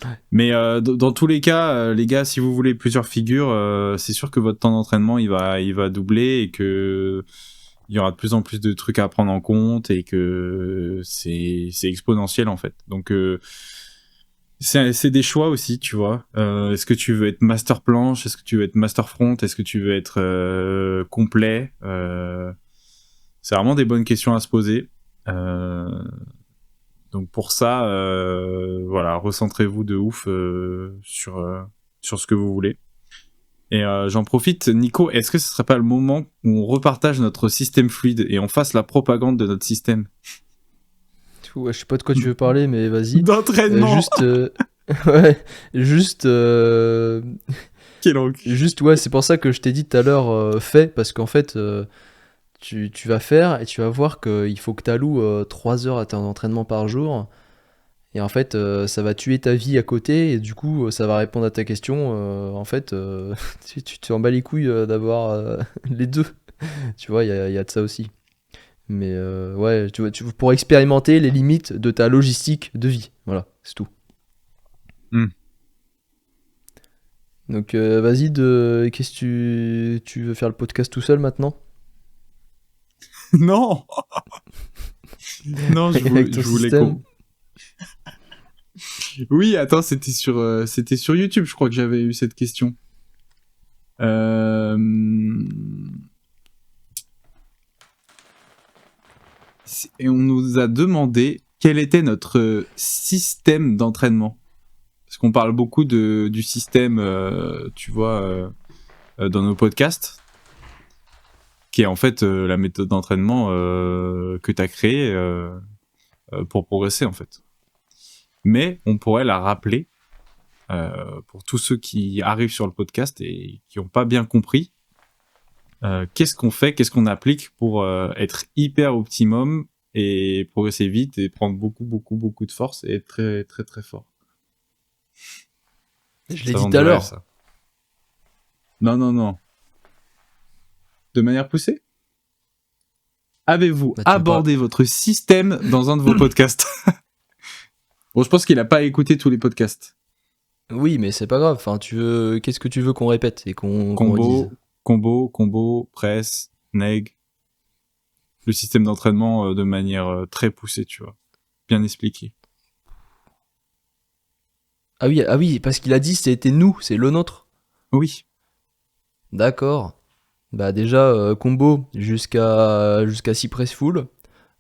Ouais. Mais dans tous les cas, les gars, si vous voulez plusieurs figures, c'est sûr que votre temps d'entraînement, il va doubler et que il y aura de plus en plus de trucs à prendre en compte et que c'est exponentiel en fait. Donc c'est des choix aussi, tu vois. Est-ce que tu veux être master planche? Est-ce que tu veux être master front? Est-ce que tu veux être complet? C'est vraiment des bonnes questions à se poser. Donc pour ça, voilà, recentrez-vous de ouf sur ce que vous voulez. Et j'en profite, Nico, est-ce que ce serait pas le moment où on repartage notre système fluide et on fasse la propagande de notre système? Ouais, je sais pas de quoi tu veux parler, mais vas-y. D'entraînement. Ouais, juste. Quel enculé. Juste, ouais, c'est pour ça que je t'ai dit tout à l'heure, fais, parce qu'en fait, tu vas faire et tu vas voir qu'il faut que tu alloues 3 heures à ton entraînement par jour. Et en fait, ça va tuer ta vie à côté. Et du coup, ça va répondre à ta question. En fait, tu te en bats les couilles d'avoir les deux. Tu vois, il y a de ça aussi. Mais ouais, tu vois, pour expérimenter les limites de ta logistique de vie. Voilà, c'est tout. Hmm. Donc vas-y, qu'est-ce que tu veux faire le podcast tout seul maintenant? Non, non, Avec ton je voulais système? qu'on. Oui, attends, c'était sur YouTube, je crois que j'avais eu cette question. Euh... Et on nous a demandé quel était notre système d'entraînement. Parce qu'on parle beaucoup du système, tu vois, dans nos podcasts, qui est en fait la méthode d'entraînement que tu as créée pour progresser, en fait. Mais on pourrait la rappeler pour tous ceux qui arrivent sur le podcast et qui n'ont pas bien compris. Qu'est-ce qu'on fait, qu'est-ce qu'on applique pour être hyper optimum et progresser vite et prendre beaucoup de force et être très, très, très fort. Je l'ai Ça dit vend tout à du rêve, l'heure. ça. Non. De manière poussée? Avez-vous Bah, tu veux pas. abordé votre système dans un de vos podcasts? Bon, je pense qu'il n'a pas écouté tous les podcasts. Oui, mais c'est pas grave. Enfin, qu'est-ce que tu veux qu'on répète et qu'on redise? Combo, presse, neg. Le système d'entraînement de manière très poussée, tu vois. Bien expliqué. Ah oui, parce qu'il a dit c'était nous, c'est le nôtre. Oui. D'accord. Bah déjà, combo jusqu'à 6 press full.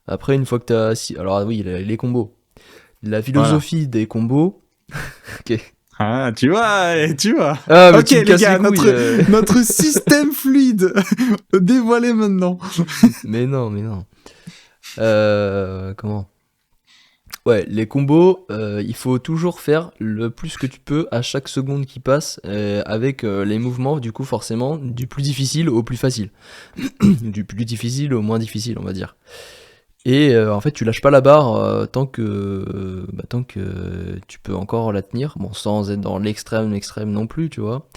Après, une fois que t'as 6... Alors oui, les combos. La Voilà. philosophie des combos. Ok. Ah, tu vois, tu vois. Ah, mais Ok, tu me les casses les gars, couilles. notre système fluide dévoilé maintenant. Mais non, mais non. Comment? Ouais, les combos, il faut toujours faire le plus que tu peux à chaque seconde qui passe, avec les mouvements, du coup, forcément, du plus difficile au plus facile. Du plus difficile au moins difficile, on va dire. Et en fait, tu lâches pas la barre tant que tu peux encore la tenir. Bon, sans être dans l'extrême non plus, tu vois.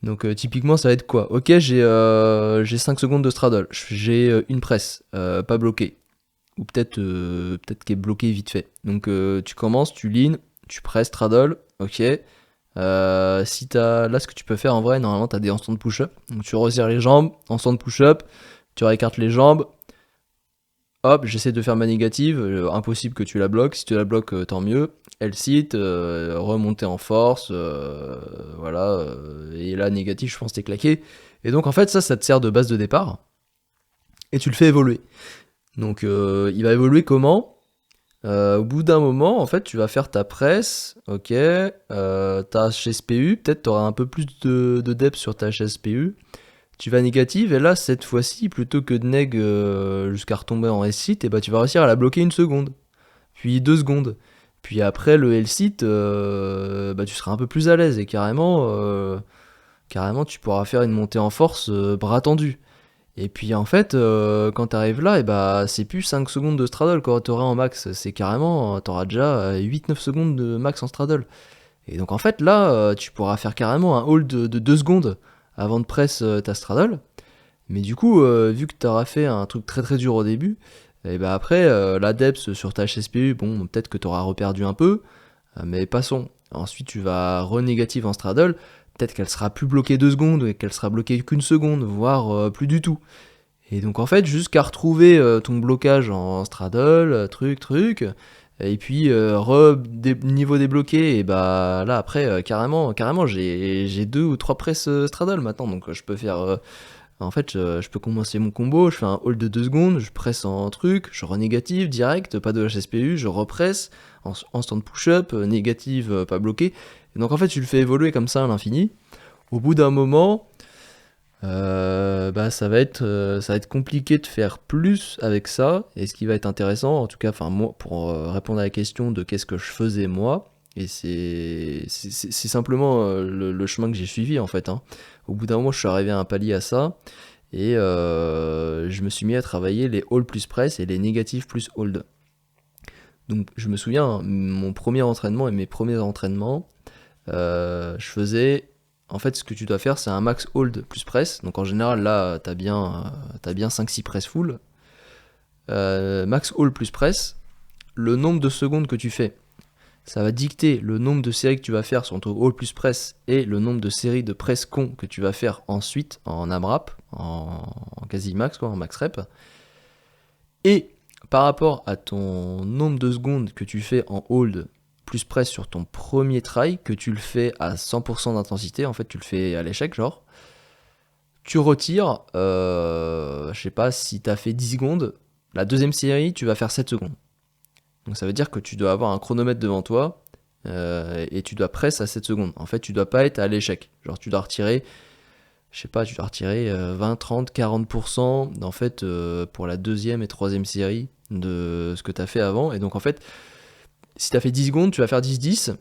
Donc typiquement, ça va être quoi? Ok, j'ai 5 secondes de straddle. J'ai une presse, pas bloquée. Ou peut-être qu'elle est bloquée vite fait. Donc tu commences, tu lean, tu presses straddle, ok. Si t'as là, ce que tu peux faire en vrai, normalement t'as des handstand push-up. Donc tu resserres les jambes, handstand push-up, tu réécartes les jambes. Hop, j'essaie de faire ma négative, impossible que tu la bloques. Si tu la bloques, tant mieux. L-sit, remonter en force, voilà. Et là, négative, je pense que t'es claqué. Et donc en fait, ça te sert de base de départ. Et tu le fais évoluer. Donc il va évoluer comment? Au bout d'un moment, en fait, tu vas faire ta presse, ok, ta HSPU, peut-être tu auras un peu plus de depth sur ta HSPU. Tu vas négative, et là, cette fois-ci, plutôt que de neg jusqu'à retomber en S-sit, et bah, tu vas réussir à la bloquer 1 seconde, puis 2 secondes. Puis après le L-sit, bah, tu seras un peu plus à l'aise, et carrément, tu pourras faire une montée en force bras tendu. Et puis en fait, quand t'arrives là, et bah, c'est plus 5 secondes de straddle que t'auras en max, c'est carrément, t'auras déjà 8-9 secondes de max en straddle. Et donc en fait là, tu pourras faire carrément un hold de 2 secondes avant de press ta straddle. Mais du coup, vu que t'auras fait un truc très très dur au début, et bah après, la depth sur ta HSPU, bon, peut-être que t'auras reperdu un peu, mais passons. Ensuite, tu vas renégative en straddle, peut-être qu'elle sera plus bloquée 2 secondes et qu'elle sera bloquée qu'une seconde, voire plus du tout. Et donc en fait, jusqu'à retrouver ton blocage en straddle, truc, et puis niveau débloqué, et bah là après, carrément, j'ai 2 ou 3 presses straddle maintenant, donc je peux faire... en fait, je peux commencer mon combo, je fais un hold de 2 secondes, je presse en truc, je renégative direct, pas de HSPU, je represse, en stand push-up, négative, pas bloqué. Et donc en fait, tu le fais évoluer comme ça à l'infini. Au bout d'un moment, bah, ça va être compliqué de faire plus avec ça. Et ce qui va être intéressant, en tout cas, enfin moi, pour répondre à la question de qu'est-ce que je faisais moi, et c'est simplement le chemin que j'ai suivi en fait, hein. Au bout d'un moment, je suis arrivé à un palier à ça. Et je me suis mis à travailler les hold plus press et les négatifs plus hold. Donc je me souviens, hein, mon premier entraînement et mes premiers entraînements, je faisais... En fait, ce que tu dois faire, c'est un max hold plus press. Donc en général, là, t'as bien 5-6 press full. Max hold plus press, le nombre de secondes que tu fais, ça va dicter le nombre de séries que tu vas faire sur ton hold plus press et le nombre de séries de press con que tu vas faire ensuite en AMRAP, en quasi max, quoi, en max rep. Et par rapport à ton nombre de secondes que tu fais en hold plus press sur ton premier try, que tu le fais à 100% d'intensité, en fait tu le fais à l'échec, genre, tu retires, je sais pas, si tu as fait 10 secondes, la deuxième série, tu vas faire 7 secondes. Donc ça veut dire que tu dois avoir un chronomètre devant toi et tu dois press à 7 secondes. En fait, tu dois pas être à l'échec. Genre tu dois retirer, je sais pas, tu dois retirer 20, 30, 40% en fait pour la deuxième et troisième série de ce que tu as fait avant. Et donc en fait, si tu as fait 10 secondes, tu vas faire 10-10.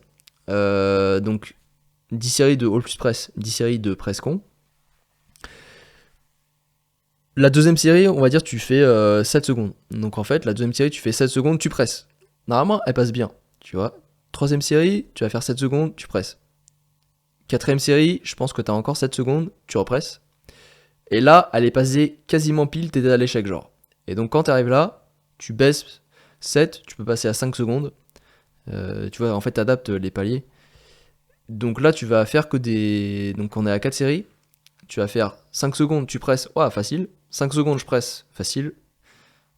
Donc 10 séries de all plus press, 10 séries de press con. La deuxième série, on va dire, tu fais 7 secondes. Donc en fait, la deuxième série, tu fais 7 secondes, tu presses. Normalement, elle passe bien, tu vois. Troisième série, tu vas faire 7 secondes, tu presses. Quatrième série, je pense que tu as encore 7 secondes, tu represses. Et là, elle est passée quasiment pile, t'es à l'échec, genre. Et donc quand tu arrives là, tu baisses 7, tu peux passer à 5 secondes. Tu vois, en fait, tu adaptes les paliers. Donc là, tu vas faire que des... Donc on est à 4 séries. Tu vas faire 5 secondes, tu presses, ouah, facile. 5 secondes, je presse, facile.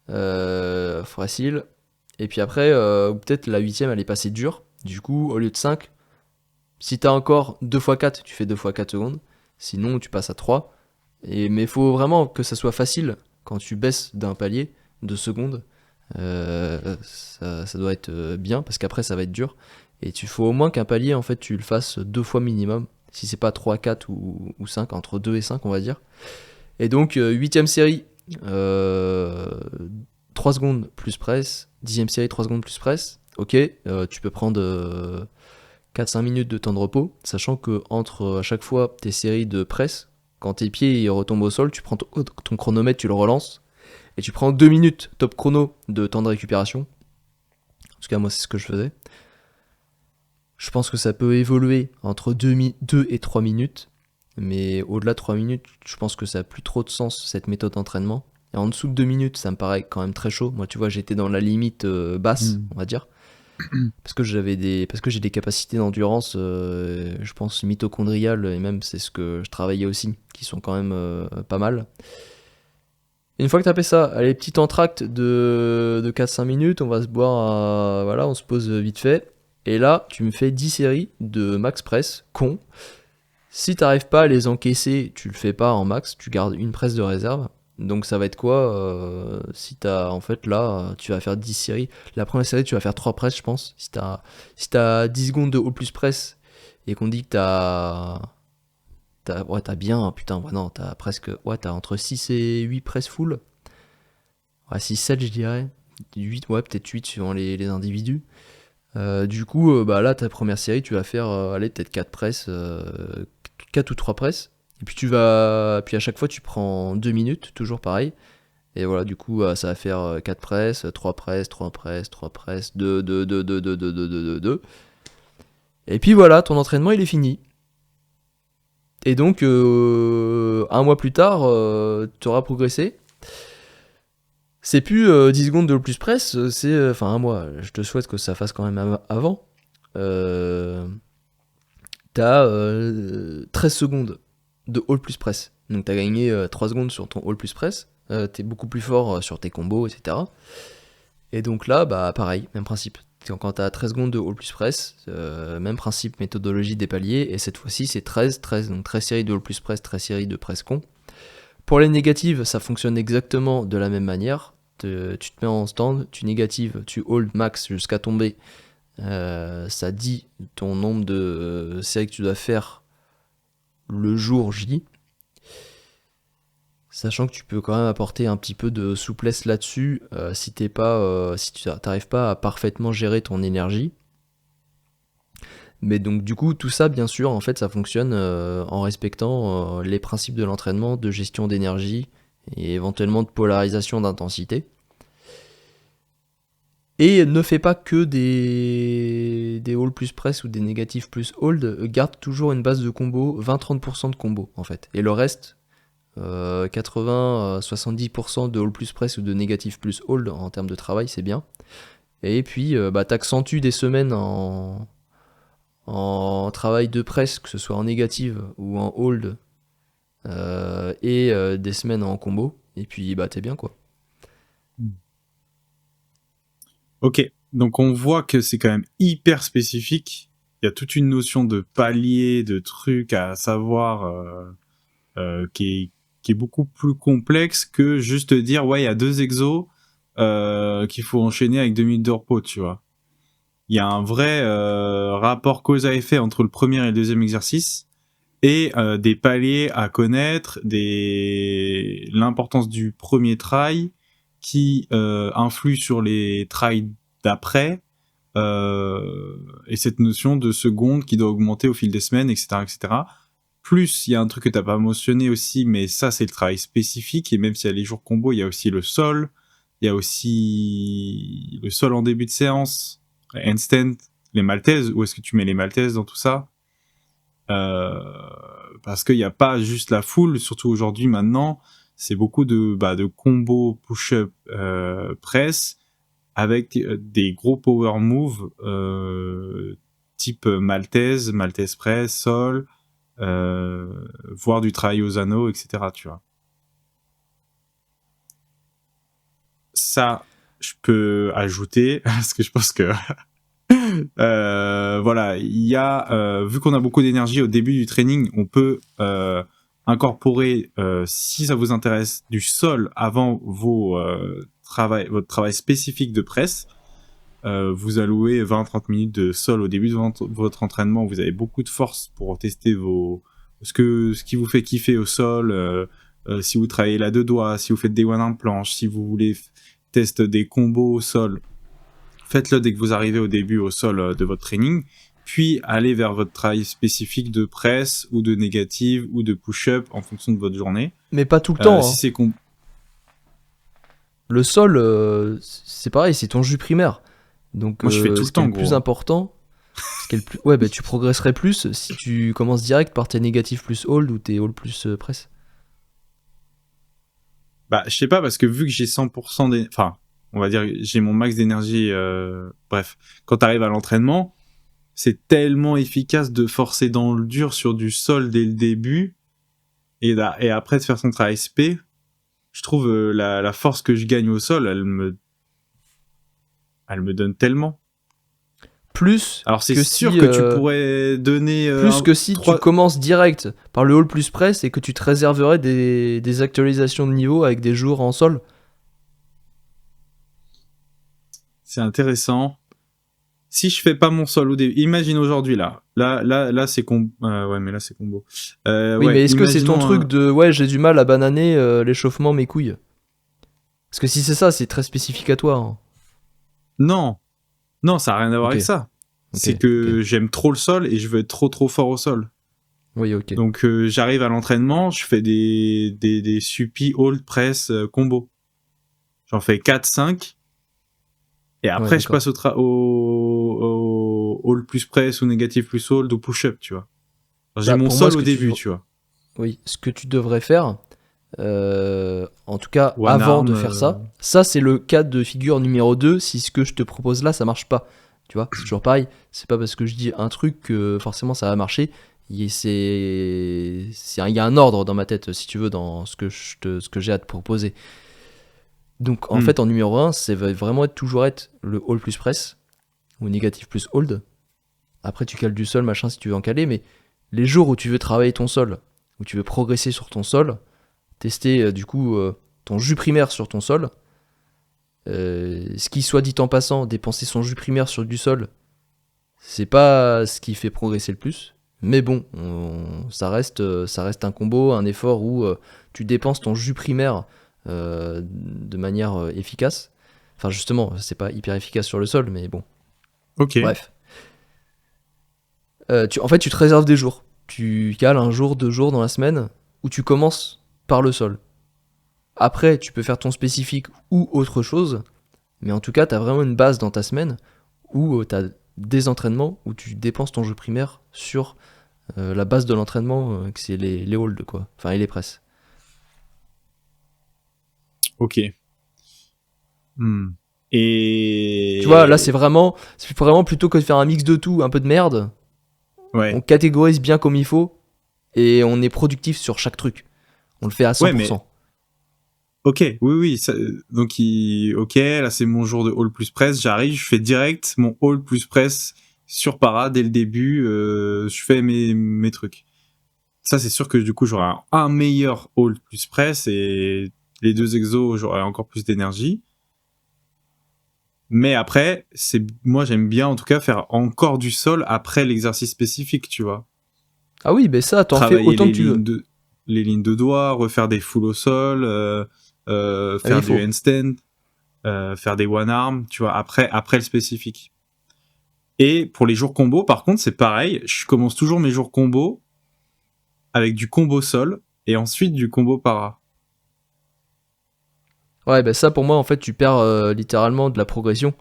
Facile. Et puis après, peut-être la huitième, elle est passée dure. Du coup, au lieu de 5, si t'as encore 2 x 4, tu fais 2 x 4 secondes. Sinon, tu passes à 3. Mais il faut vraiment que ça soit facile quand tu baisses d'un palier de secondes. Ça doit être bien parce qu'après, ça va être dur. Et il faut au moins qu'un palier, en fait, tu le fasses 2 fois minimum. Si c'est pas 3, 4 ou 5, entre 2 et 5, on va dire. Et donc, huitième série, 3 secondes plus presse. Dixième série, 3 secondes plus presse. Ok, tu peux prendre 4-5 minutes de temps de repos, sachant que entre à chaque fois tes séries de presse, quand tes pieds ils retombent au sol, tu prends ton chronomètre, tu le relances, et tu prends 2 minutes top chrono de temps de récupération. En tout cas, moi, c'est ce que je faisais. Je pense que ça peut évoluer entre 2 et 3 minutes. Mais au-delà de 3 minutes, je pense que ça n'a plus trop de sens, cette méthode d'entraînement. Et en dessous de 2 minutes, ça me paraît quand même très chaud. Moi, tu vois, j'étais dans la limite basse, on va dire. Parce que j'ai des capacités d'endurance, je pense, mitochondriales, et même c'est ce que je travaillais aussi, qui sont quand même pas mal. Et une fois que tu as fait ça, allez, petit entracte de 4-5 minutes, on va se boire, voilà, on se pose vite fait. Et là, tu me fais 10 séries de max press, con. Si t'arrives pas à les encaisser, tu le fais pas en max, tu gardes une presse de réserve. Donc ça va être quoi si t'as, en fait, là, tu vas faire 10 séries. La première série, tu vas faire 3 presses, je pense. Si t'as 10 secondes de haut plus presse et qu'on dit que t'as bien, putain, ouais, non, t'as presque, ouais, t'as entre 6 et 8 presses full. Ouais, 6-7, je dirais. 8, ouais, peut-être 8 suivant les individus. Du coup, bah là, ta première série, tu vas faire, allez, peut-être 4 presses, 4 ou 3 presses. Et puis puis à chaque fois, tu prends 2 minutes, toujours pareil. Et voilà, du coup, ça va faire 4 presses, 3 presses, 3 presses, 3 presses, 2, 2, 2, 2, 2, 2, 2, 2, 2, 2. Et puis voilà, ton entraînement, il est fini. Et donc, un mois plus tard, tu auras progressé. C'est plus 10 secondes de le plus press, c'est... Enfin, un mois, je te souhaite que ça fasse quand même avant. T'as 13 secondes de all plus press. Donc t'as gagné 3 secondes sur ton all plus press. T'es beaucoup plus fort sur tes combos, etc. Et donc là, bah pareil, même principe. Quand t'as 13 secondes de all plus press, même principe, méthodologie des paliers. Et cette fois-ci, c'est 13, 13. Donc 13 séries de all plus press, 13 séries de press con. Pour les négatives, ça fonctionne exactement de la même manière. Tu te mets en stand, tu négatives, tu hold max jusqu'à tomber. Ça dit ton nombre de séries que tu dois faire le jour J. Sachant que tu peux quand même apporter un petit peu de souplesse là-dessus si tu n'arrives pas à parfaitement gérer ton énergie. Mais donc du coup, tout ça, bien sûr, en fait, ça fonctionne en respectant les principes de l'entraînement, de gestion d'énergie et éventuellement de polarisation d'intensité. Et ne fais pas que des hold plus press ou des négatifs plus hold, garde toujours une base de combo, 20-30% de combo en fait. Et le reste, 80-70% de hold plus press ou de négatif plus hold en termes de travail, c'est bien. Et puis t'accentues des semaines en travail de presse, que ce soit en négative ou en hold, et des semaines en combo, et puis t'es bien quoi. Ok, donc on voit que c'est quand même hyper spécifique. Il y a toute une notion de palier, de trucs à savoir qui est beaucoup plus complexe que juste dire ouais, il y a 2 exos qu'il faut enchaîner avec 2 minutes de repos, tu vois. Il y a un vrai rapport cause à effet entre le premier et le deuxième exercice et des paliers à connaître, l'importance du premier try qui influe sur les tries d'après et cette notion de seconde qui doit augmenter au fil des semaines, etc., etc. Plus, il y a un truc que t'as pas mentionné aussi, mais ça, c'est le travail spécifique. Et même s'il y a les jours combo, il y a aussi le sol. Il y a aussi le sol en début de séance, handstand, les maltaises. Où est-ce que tu mets les maltaises dans tout ça parce qu'il n'y a pas juste la full, surtout aujourd'hui, maintenant, c'est beaucoup de combos push-up press avec des gros power moves type maltaise press, sol, voire du travail aux anneaux, etc. Tu vois. Ça, je peux ajouter, parce que je pense que voilà, il y a vu qu'on a beaucoup d'énergie au début du training, on peut incorporer, si ça vous intéresse, du sol avant votre travail spécifique de presse. Vous allouez 20-30 minutes de sol au début de votre entraînement. Vous avez beaucoup de force pour tester ce qui vous fait kiffer au sol. Si vous travaillez la 2 doigts, si vous faites des one arm planche, si vous voulez tester des combos au sol, faites-le dès que vous arrivez au début au sol de votre training, puis allez vers votre travail spécifique de presse ou de négative ou de push-up en fonction de votre journée. Mais pas tout le temps. Si c'est le sol, c'est pareil, c'est ton jus primaire. Donc moi je fais tout le temps, le plus important, tu progresserais plus si tu commences direct par tes négatifs plus hold ou tes hold plus press. Bah, je sais pas, parce que vu que j'ai 100% enfin, on va dire, j'ai mon max d'énergie, bref. Quand t'arrives à l'entraînement, c'est tellement efficace de forcer dans le dur sur du sol dès le début, et après de faire son travail SP. Je trouve la force que je gagne au sol, elle me donne tellement. Plus alors c'est que sûr si, que tu pourrais donner plus que si 3... tu commences direct par le hold plus press et que tu te réserverais des actualisations de niveau avec des jours en sol. C'est intéressant. Si je fais pas mon sol au début, imagine aujourd'hui là c'est ouais, mais là c'est combo. Oui, ouais, mais est-ce que c'est ton truc de ouais, j'ai du mal à bananer l'échauffement mes couilles? Parce que si c'est ça, c'est très spécifique à toi. Hein. Non, ça a rien à voir avec ça. C'est que j'aime trop le sol et je veux être trop fort au sol. Oui, ok. Donc j'arrive à l'entraînement, je fais des suppi hold press combo. J'en fais 4-5 et après je passe au hold plus press ou négatif plus hold ou push-up, tu vois. Alors, j'ai mon sol au début, tu vois. Oui, ce que tu devrais faire, en tout cas One avant arm, de faire ça c'est le cas de figure numéro 2 si ce que je te propose là ça marche pas. Tu vois, c'est toujours pareil, c'est pas parce que je dis un truc que forcément ça va marcher. Il y a un ordre dans ma tête, si tu veux, dans ce que j'ai à te proposer. Donc en fait en numéro 1, ça va vraiment toujours être le hold plus press ou négatif plus hold. Après tu cales du sol machin si tu veux en caler, mais les jours où tu veux travailler ton sol, où tu veux progresser sur ton sol, tester du coup ton jus primaire sur ton sol, ce qui, soit dit en passant, dépenser son jus primaire sur du sol, c'est pas ce qui fait progresser le plus. Mais bon, ça reste un combo, un effort où tu dépenses ton jus primaire de manière efficace. Enfin justement, c'est pas hyper efficace sur le sol, mais bon. Ok. Bref. En fait, tu te réserves des jours. Tu cales un jour, 2 jours dans la semaine où tu commences par le sol. Après, tu peux faire ton spécifique ou autre chose, mais en tout cas, tu as vraiment une base dans ta semaine où tu as des entraînements où tu dépenses ton jeu primaire sur la base de l'entraînement, que c'est les holds, quoi. Enfin, et les presses. Ok. Tu vois, là, c'est Et vraiment plutôt que de faire un mix de tout, un peu de merde, on ouais, catégorise bien comme il faut et on est productif sur chaque truc. On le fait à ouais, mais 100%. ok, oui, oui. Donc, ok, là c'est mon jour de Hall plus press. J'arrive, je fais direct mon Hall plus press sur para dès le début. Je fais mes trucs. Ça, c'est sûr que du coup, j'aurai un meilleur Hall plus press et les 2 exos, j'aurai encore plus d'énergie. Mais après, moi j'aime bien en tout cas faire encore du sol après l'exercice spécifique, tu vois. Ah oui, ben ça, t'en fais Travailler autant que tu veux. les lignes de doigts, refaire des full au sol, Ah oui, il faire du faut. handstand, faire des one arm, tu vois, après le spécifique. Et pour les jours combo, par contre, c'est pareil. Je commence toujours mes jours combo avec du combo sol et ensuite du combo para. Ouais, ben ça, pour moi, en fait, tu perds littéralement de la progression.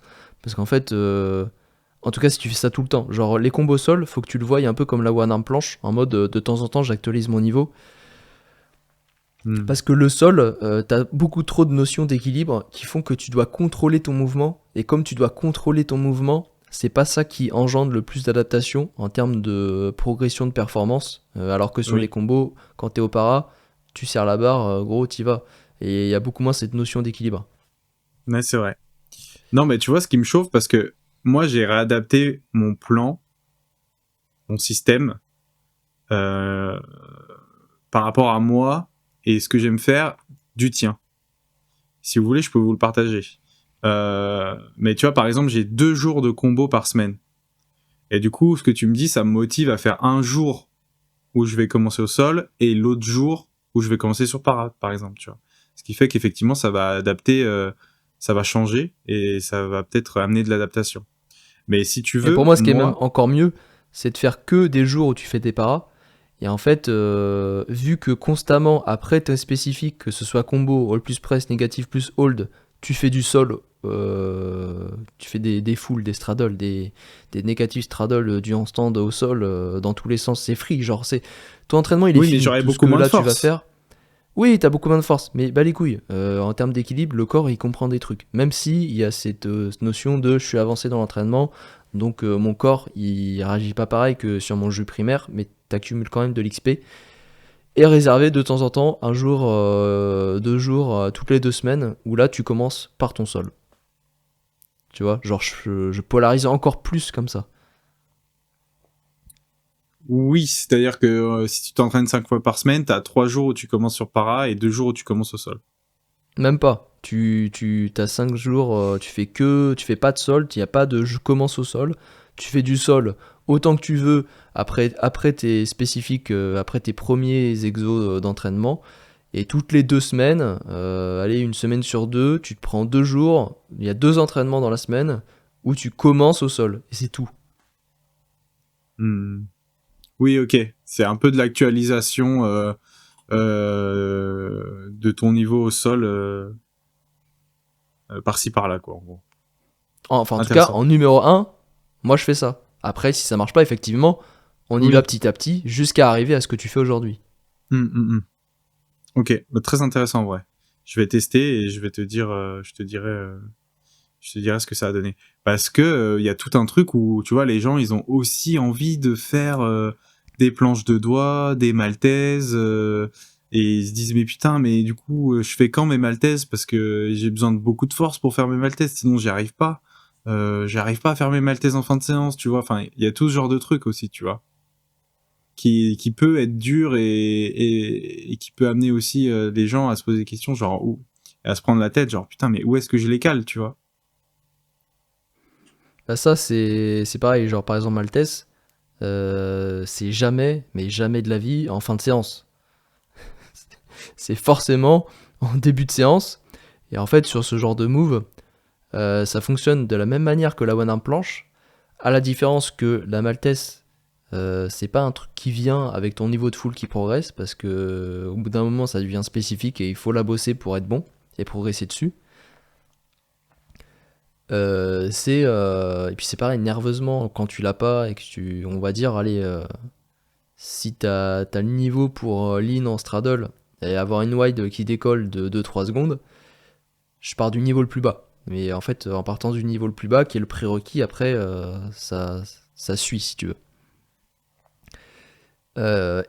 Parce qu'en fait, en tout cas, si tu fais ça tout le temps, genre les combos sol, faut que tu le voyes un peu comme la one arm planche, en mode de temps en temps, j'actualise mon niveau. Hmm. Parce que le sol, t'as beaucoup trop de notions d'équilibre qui font que tu dois contrôler ton mouvement. Et comme tu dois contrôler ton mouvement, c'est pas ça qui engendre le plus d'adaptation en termes de progression de performance. Alors que sur les Oui, combos, quand t'es au para, tu serres la barre, gros, t'y vas. Et il y a beaucoup moins cette notion d'équilibre. ouais, c'est vrai. Non, mais tu vois, ce qui me chauffe, parce que moi, j'ai réadapté mon plan, mon système, euh, par rapport à moi et ce que j'aime faire du tien. Si vous voulez, je peux vous le partager. Mais tu vois, par exemple, j'ai 2 jours de combo par semaine. Et du coup, ce que tu me dis, ça me motive à faire un jour où je vais commencer au sol et l'autre jour où je vais commencer sur para, par exemple, tu vois. Ce qui fait qu'effectivement, ça va adapter, ça va changer et ça va peut-être amener de l'adaptation. Mais si tu Et pour veux, moi, ce qui est même moi, encore mieux, c'est de faire que des jours où tu fais des paras. Et en fait, vu que constamment, après tes spécifiques, que ce soit combo, all plus press, négatif plus hold, tu fais du sol, tu fais des fulls, des straddles, des négatifs straddles, du handstand au sol, dans tous les sens, c'est free. Genre, ton entraînement, il est oui, mais fini. j'aurais Tout ce beaucoup que moins de là, tu vas force. faire, oui, t'as beaucoup moins de force, mais bah les couilles. En termes d'équilibre, le corps il comprend des trucs. Même si il y a cette notion de je suis avancé dans l'entraînement, donc mon corps il réagit pas pareil que sur mon jeu primaire, mais t'accumules quand même de l'XP. Et réservé de temps en temps, un jour, 2 jours, toutes les 2 semaines, où là tu commences par ton sol. Tu vois, genre je polarise encore plus comme ça. Oui, c'est-à-dire que si tu t'entraînes 5 fois par semaine, t'as 3 jours où tu commences sur para et 2 jours où tu commences au sol. Même pas. Tu as 5 jours, tu fais pas de sol, il n'y a pas de je commence au sol. Tu fais du sol autant que tu veux après tes spécifiques, après tes premiers exos d'entraînement. Et toutes les 2 semaines, allez, une semaine sur deux, tu te prends 2 jours, il y a 2 entraînements dans la semaine où tu commences au sol. Et c'est tout. Hmm. Oui, ok. C'est un peu de l'actualisation de ton niveau au sol par-ci par-là, quoi. En gros. Enfin, en tout cas, Intéressant. en numéro un, moi je fais ça. Après, si ça marche pas, effectivement, on y va Oui. petit à petit jusqu'à arriver à ce que tu fais aujourd'hui. Ok, bah, très intéressant, en vrai. Je vais tester et je vais te dire, je te dirai ce que ça a donné. Parce que il y a tout un truc où, tu vois, les gens, ils ont aussi envie de faire des planches de doigts, des maltaises, et ils se disent, mais putain, mais du coup, je fais quand mes maltaises parce que j'ai besoin de beaucoup de force pour faire mes maltaises, sinon j'y arrive pas. J'arrive pas à faire mes maltaises en fin de séance, tu vois. Enfin, il y a tout ce genre de truc aussi, tu vois, qui peut être dur et qui peut amener aussi les gens à se poser des questions, genre où, à se prendre la tête, genre putain, mais où est-ce que je les cale, tu vois. Bah ça, c'est pareil. Genre, par exemple, Maltese, c'est jamais, mais jamais de la vie en fin de séance. C'est forcément en début de séance. Et en fait, sur ce genre de move, ça fonctionne de la même manière que la one arm planche, à la différence que la Maltese, C'est pas un truc qui vient avec ton niveau de full qui progresse, parce que au bout d'un moment, ça devient spécifique et il faut la bosser pour être bon et progresser dessus. Et puis c'est pareil, nerveusement, quand tu l'as pas et que on va dire, allez, si t'as le niveau pour lean en straddle et avoir une wide qui décolle de 2-3 secondes, je pars du niveau le plus bas. Mais en fait, en partant du niveau le plus bas, qui est le prérequis, après, ça suit si tu veux.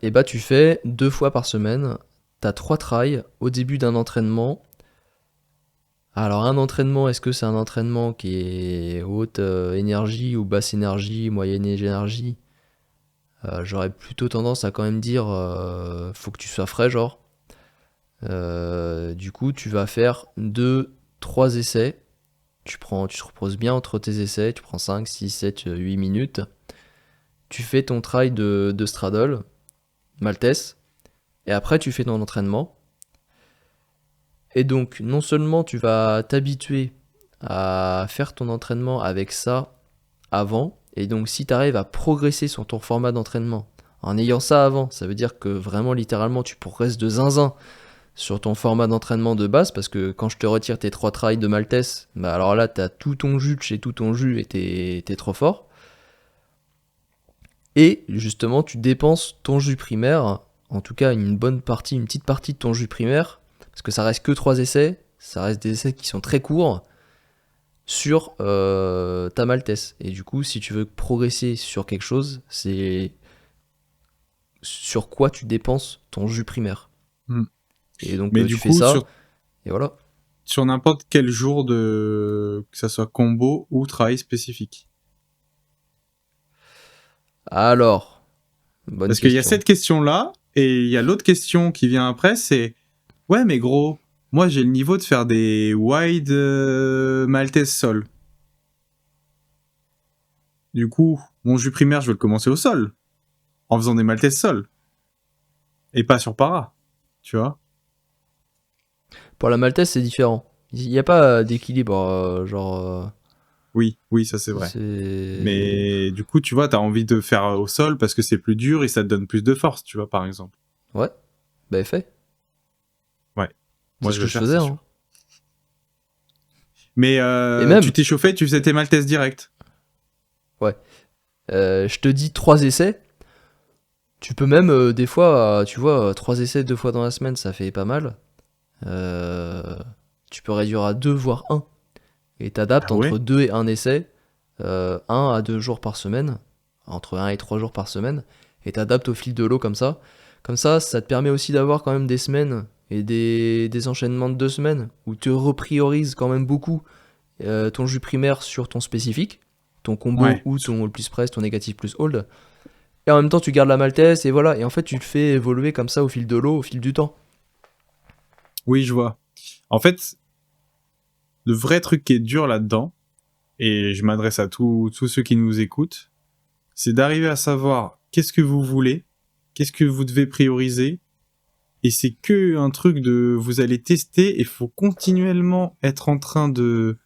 Et bah, tu fais 2 fois par semaine. T'as 3 tries au début d'un entraînement. Alors, un entraînement, est-ce que c'est un entraînement qui est haute énergie ou basse énergie, moyenne énergie? J'aurais plutôt tendance à quand même dire faut que tu sois frais, genre. Du coup, tu vas faire 2-3 essais. Tu te reposes bien entre tes essais. Tu prends 5, 6, 7, 8 minutes. Tu fais ton try de straddle, maltese. Et après, tu fais ton entraînement. Et donc, non seulement tu vas t'habituer à faire ton entraînement avec ça avant, et donc si tu arrives à progresser sur ton format d'entraînement en ayant ça avant, ça veut dire que vraiment littéralement tu progresses de zinzin sur ton format d'entraînement de base, parce que quand je te retire tes 3 tries de maltese, bah alors là t'as tout ton jus de chez tout ton jus et t'es trop fort. Et justement tu dépenses ton jus primaire, en tout cas une bonne partie, une petite partie de ton jus primaire, parce que ça reste que 3 essais, ça reste des essais qui sont très courts, sur ta maltese. Et du coup, si tu veux progresser sur quelque chose, c'est sur quoi tu dépenses ton jus primaire. Hmm. Et donc Mais tu du fais coup, ça, et voilà. sur n'importe quel jour que ça soit combo ou travail spécifique. Alors, bonne Parce qu'il y a question. cette question-là, et il y a l'autre question qui vient après, c'est ouais, mais gros, moi j'ai le niveau de faire des wide Maltese sol. Du coup, mon jus primaire, je veux le commencer au sol, en faisant des Maltese sol, et pas sur para, tu vois. Pour la maltese, c'est différent. Il n'y a pas d'équilibre, genre... Oui, oui, ça c'est vrai. c'est... Mais du coup, tu vois, t'as envie de faire au sol parce que c'est plus dur et ça te donne plus de force, tu vois, par exemple. Ouais, bah fait. Ouais, C'est moi ce je que vais je faire, faisais, c'est hein. sûr. Mais Et même, tu t'es chauffé, tu faisais tes Maltese direct. ouais, je te dis 3 essais. Tu peux même, des fois, tu vois, 3 essais 2 fois dans la semaine, ça fait pas mal. Euh, Tu peux réduire à 2 voire un. Et t'adaptes Ah ouais. entre 2 et un essai, 1 à 2 jours par semaine, entre 1 et 3 jours par semaine, et t'adaptes au fil de l'eau comme ça. Comme ça te permet aussi d'avoir quand même des semaines et des enchaînements de 2 semaines où tu repriorises quand même beaucoup ton jus primaire sur ton spécifique, ton combo Ouais. ou ton all plus press, ton négatif plus hold. Et en même temps, tu gardes la maltese et voilà. Et en fait, tu le fais évoluer comme ça au fil de l'eau, au fil du temps. Oui, je vois. En fait, le vrai truc qui est dur là-dedans, et je m'adresse à tous ceux qui nous écoutent, c'est d'arriver à savoir qu'est-ce que vous voulez, qu'est-ce que vous devez prioriser, et c'est que un truc de vous allez tester et il faut continuellement être en train de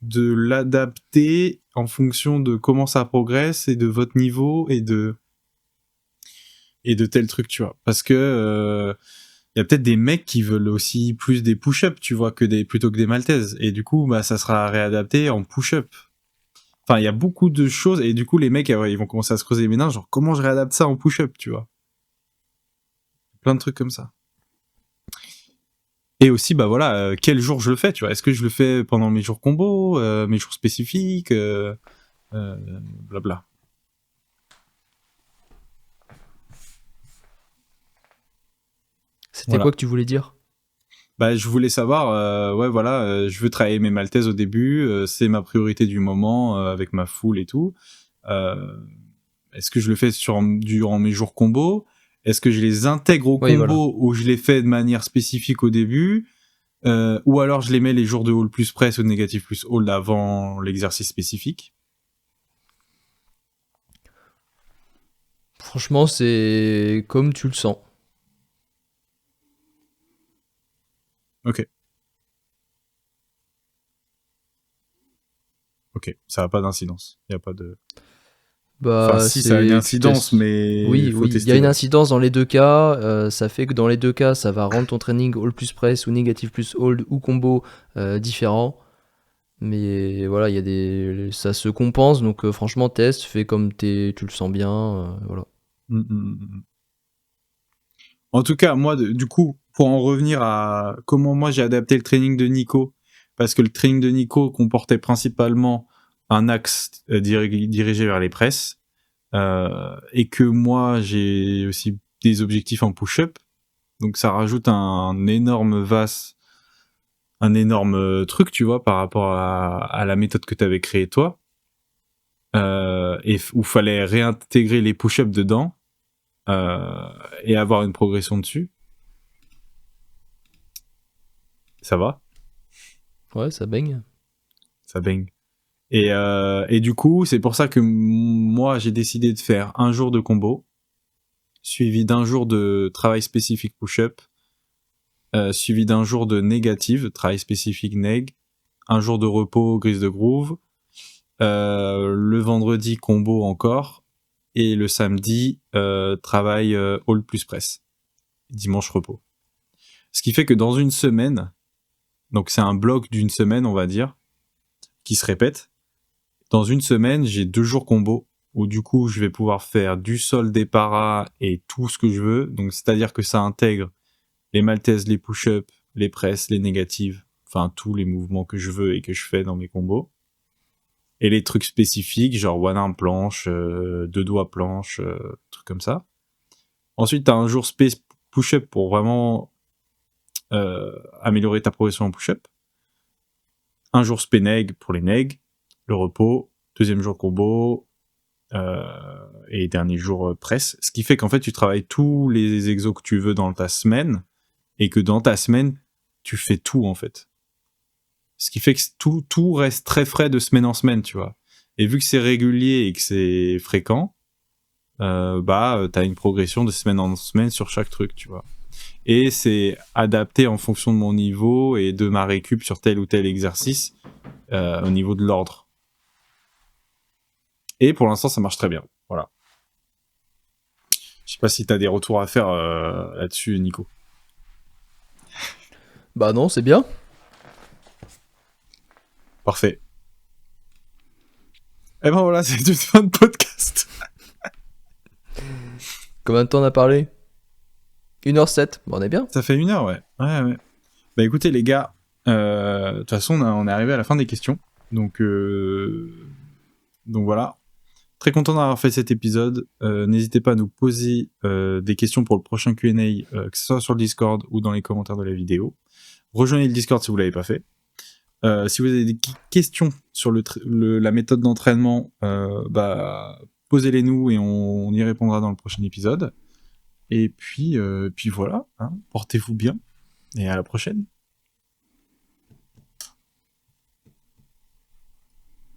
l'adapter en fonction de comment ça progresse et de votre niveau et de tel truc, tu vois. Parce que y a peut-être des mecs qui veulent aussi plus des push-up, tu vois, plutôt que des maltaises. Et du coup, bah, ça sera réadapté en push-up. Enfin, il y a beaucoup de choses, et du coup, les mecs, ils vont commencer à se creuser les méninges, genre, comment je réadapte ça en push-up, tu vois. Plein de trucs comme ça. Et aussi, bah voilà, quel jour je le fais, tu vois. Est-ce que je le fais pendant mes jours combos, mes jours spécifiques, euh, blabla. C'était quoi Voilà. que tu voulais dire? Bah, je voulais savoir, ouais, voilà, je veux travailler mes maltaises au début, c'est ma priorité du moment, avec ma foule et tout. Euh, Est-ce que je le fais durant mes jours combos? Est-ce que je les intègre au Oui, voilà. combo ou je les fais de manière spécifique au début? Ou alors je les mets les jours de hold plus press ou de négatif plus hold avant l'exercice spécifique? Franchement, c'est comme tu le sens. Ok, ok, ça n'a pas d'incidence. Il y a pas de. Enfin, Bah, si, ça a une c'est tu incidence, testes. mais il Oui, faut oui, il y a tester, une ouais. incidence dans les deux cas. Ça fait que dans les deux cas, ça va rendre ton training hold plus press ou négatif plus hold ou combo différent. Mais voilà, il y a ça se compense. Donc franchement, teste, fais comme tu le sens bien. Voilà. Mm, mm, mm. En tout cas, moi, du coup, pour en revenir à comment moi j'ai adapté le training de Nico, parce que le training de Nico comportait principalement un axe dirigé vers les presses, et que moi j'ai aussi des objectifs en push-up, donc ça rajoute un énorme truc, tu vois, par rapport à la méthode que tu avais créée toi, où fallait réintégrer les push-ups dedans et avoir une progression dessus. Ça va, Ouais, ça baigne. ça baigne. Et du coup, c'est pour ça que moi, j'ai décidé de faire un jour de combo, suivi d'un jour de travail spécifique push-up, suivi d'un jour de négative, travail spécifique neg, un jour de repos, grise de groove, le vendredi combo encore, et le samedi, travail all plus press, dimanche repos. Ce qui fait que dans une semaine, donc c'est un bloc d'une semaine, on va dire, qui se répète. Dans une semaine, j'ai 2 jours combo où du coup, je vais pouvoir faire du sol, des paras et tout ce que je veux. Donc, c'est-à-dire que ça intègre les maltaises, les push-ups, les presses, les négatives, enfin tous les mouvements que je veux et que je fais dans mes combos. Et les trucs spécifiques, genre one arm planche, deux doigts planche, trucs comme ça. Ensuite, t'as un jour space push-up pour vraiment améliorer ta progression en push-up. Un jour spé neg pour les neg, le repos, deuxième jour combo, et dernier jour presse. Ce qui fait qu'en fait, tu travailles tous les exos que tu veux dans ta semaine, et que dans ta semaine, tu fais tout, en fait. Ce qui fait que tout reste très frais de semaine en semaine, tu vois. Et vu que c'est régulier et que c'est fréquent, t'as une progression de semaine en semaine sur chaque truc, tu vois. Et c'est adapté en fonction de mon niveau et de ma récup sur tel ou tel exercice au niveau de l'ordre. Et pour l'instant, ça marche très bien. Voilà. Je sais pas si t'as des retours à faire là-dessus, Nico. Bah non, c'est bien. Parfait. Et ben voilà, c'est une fin de podcast. Combien de temps on a parlé? 1h07. Bon, on est bien. Ça fait 1 heure, ouais. Ouais. Bah écoutez, les gars, de toute façon, on est arrivé à la fin des questions. Donc voilà. Très content d'avoir fait cet épisode. N'hésitez pas à nous poser des questions pour le prochain Q&A, que ce soit sur le Discord ou dans les commentaires de la vidéo. Rejoignez le Discord si vous l'avez pas fait. Si vous avez des questions sur la méthode d'entraînement, posez-les nous et on y répondra dans le prochain épisode. Et puis voilà, hein, portez-vous bien et à la prochaine.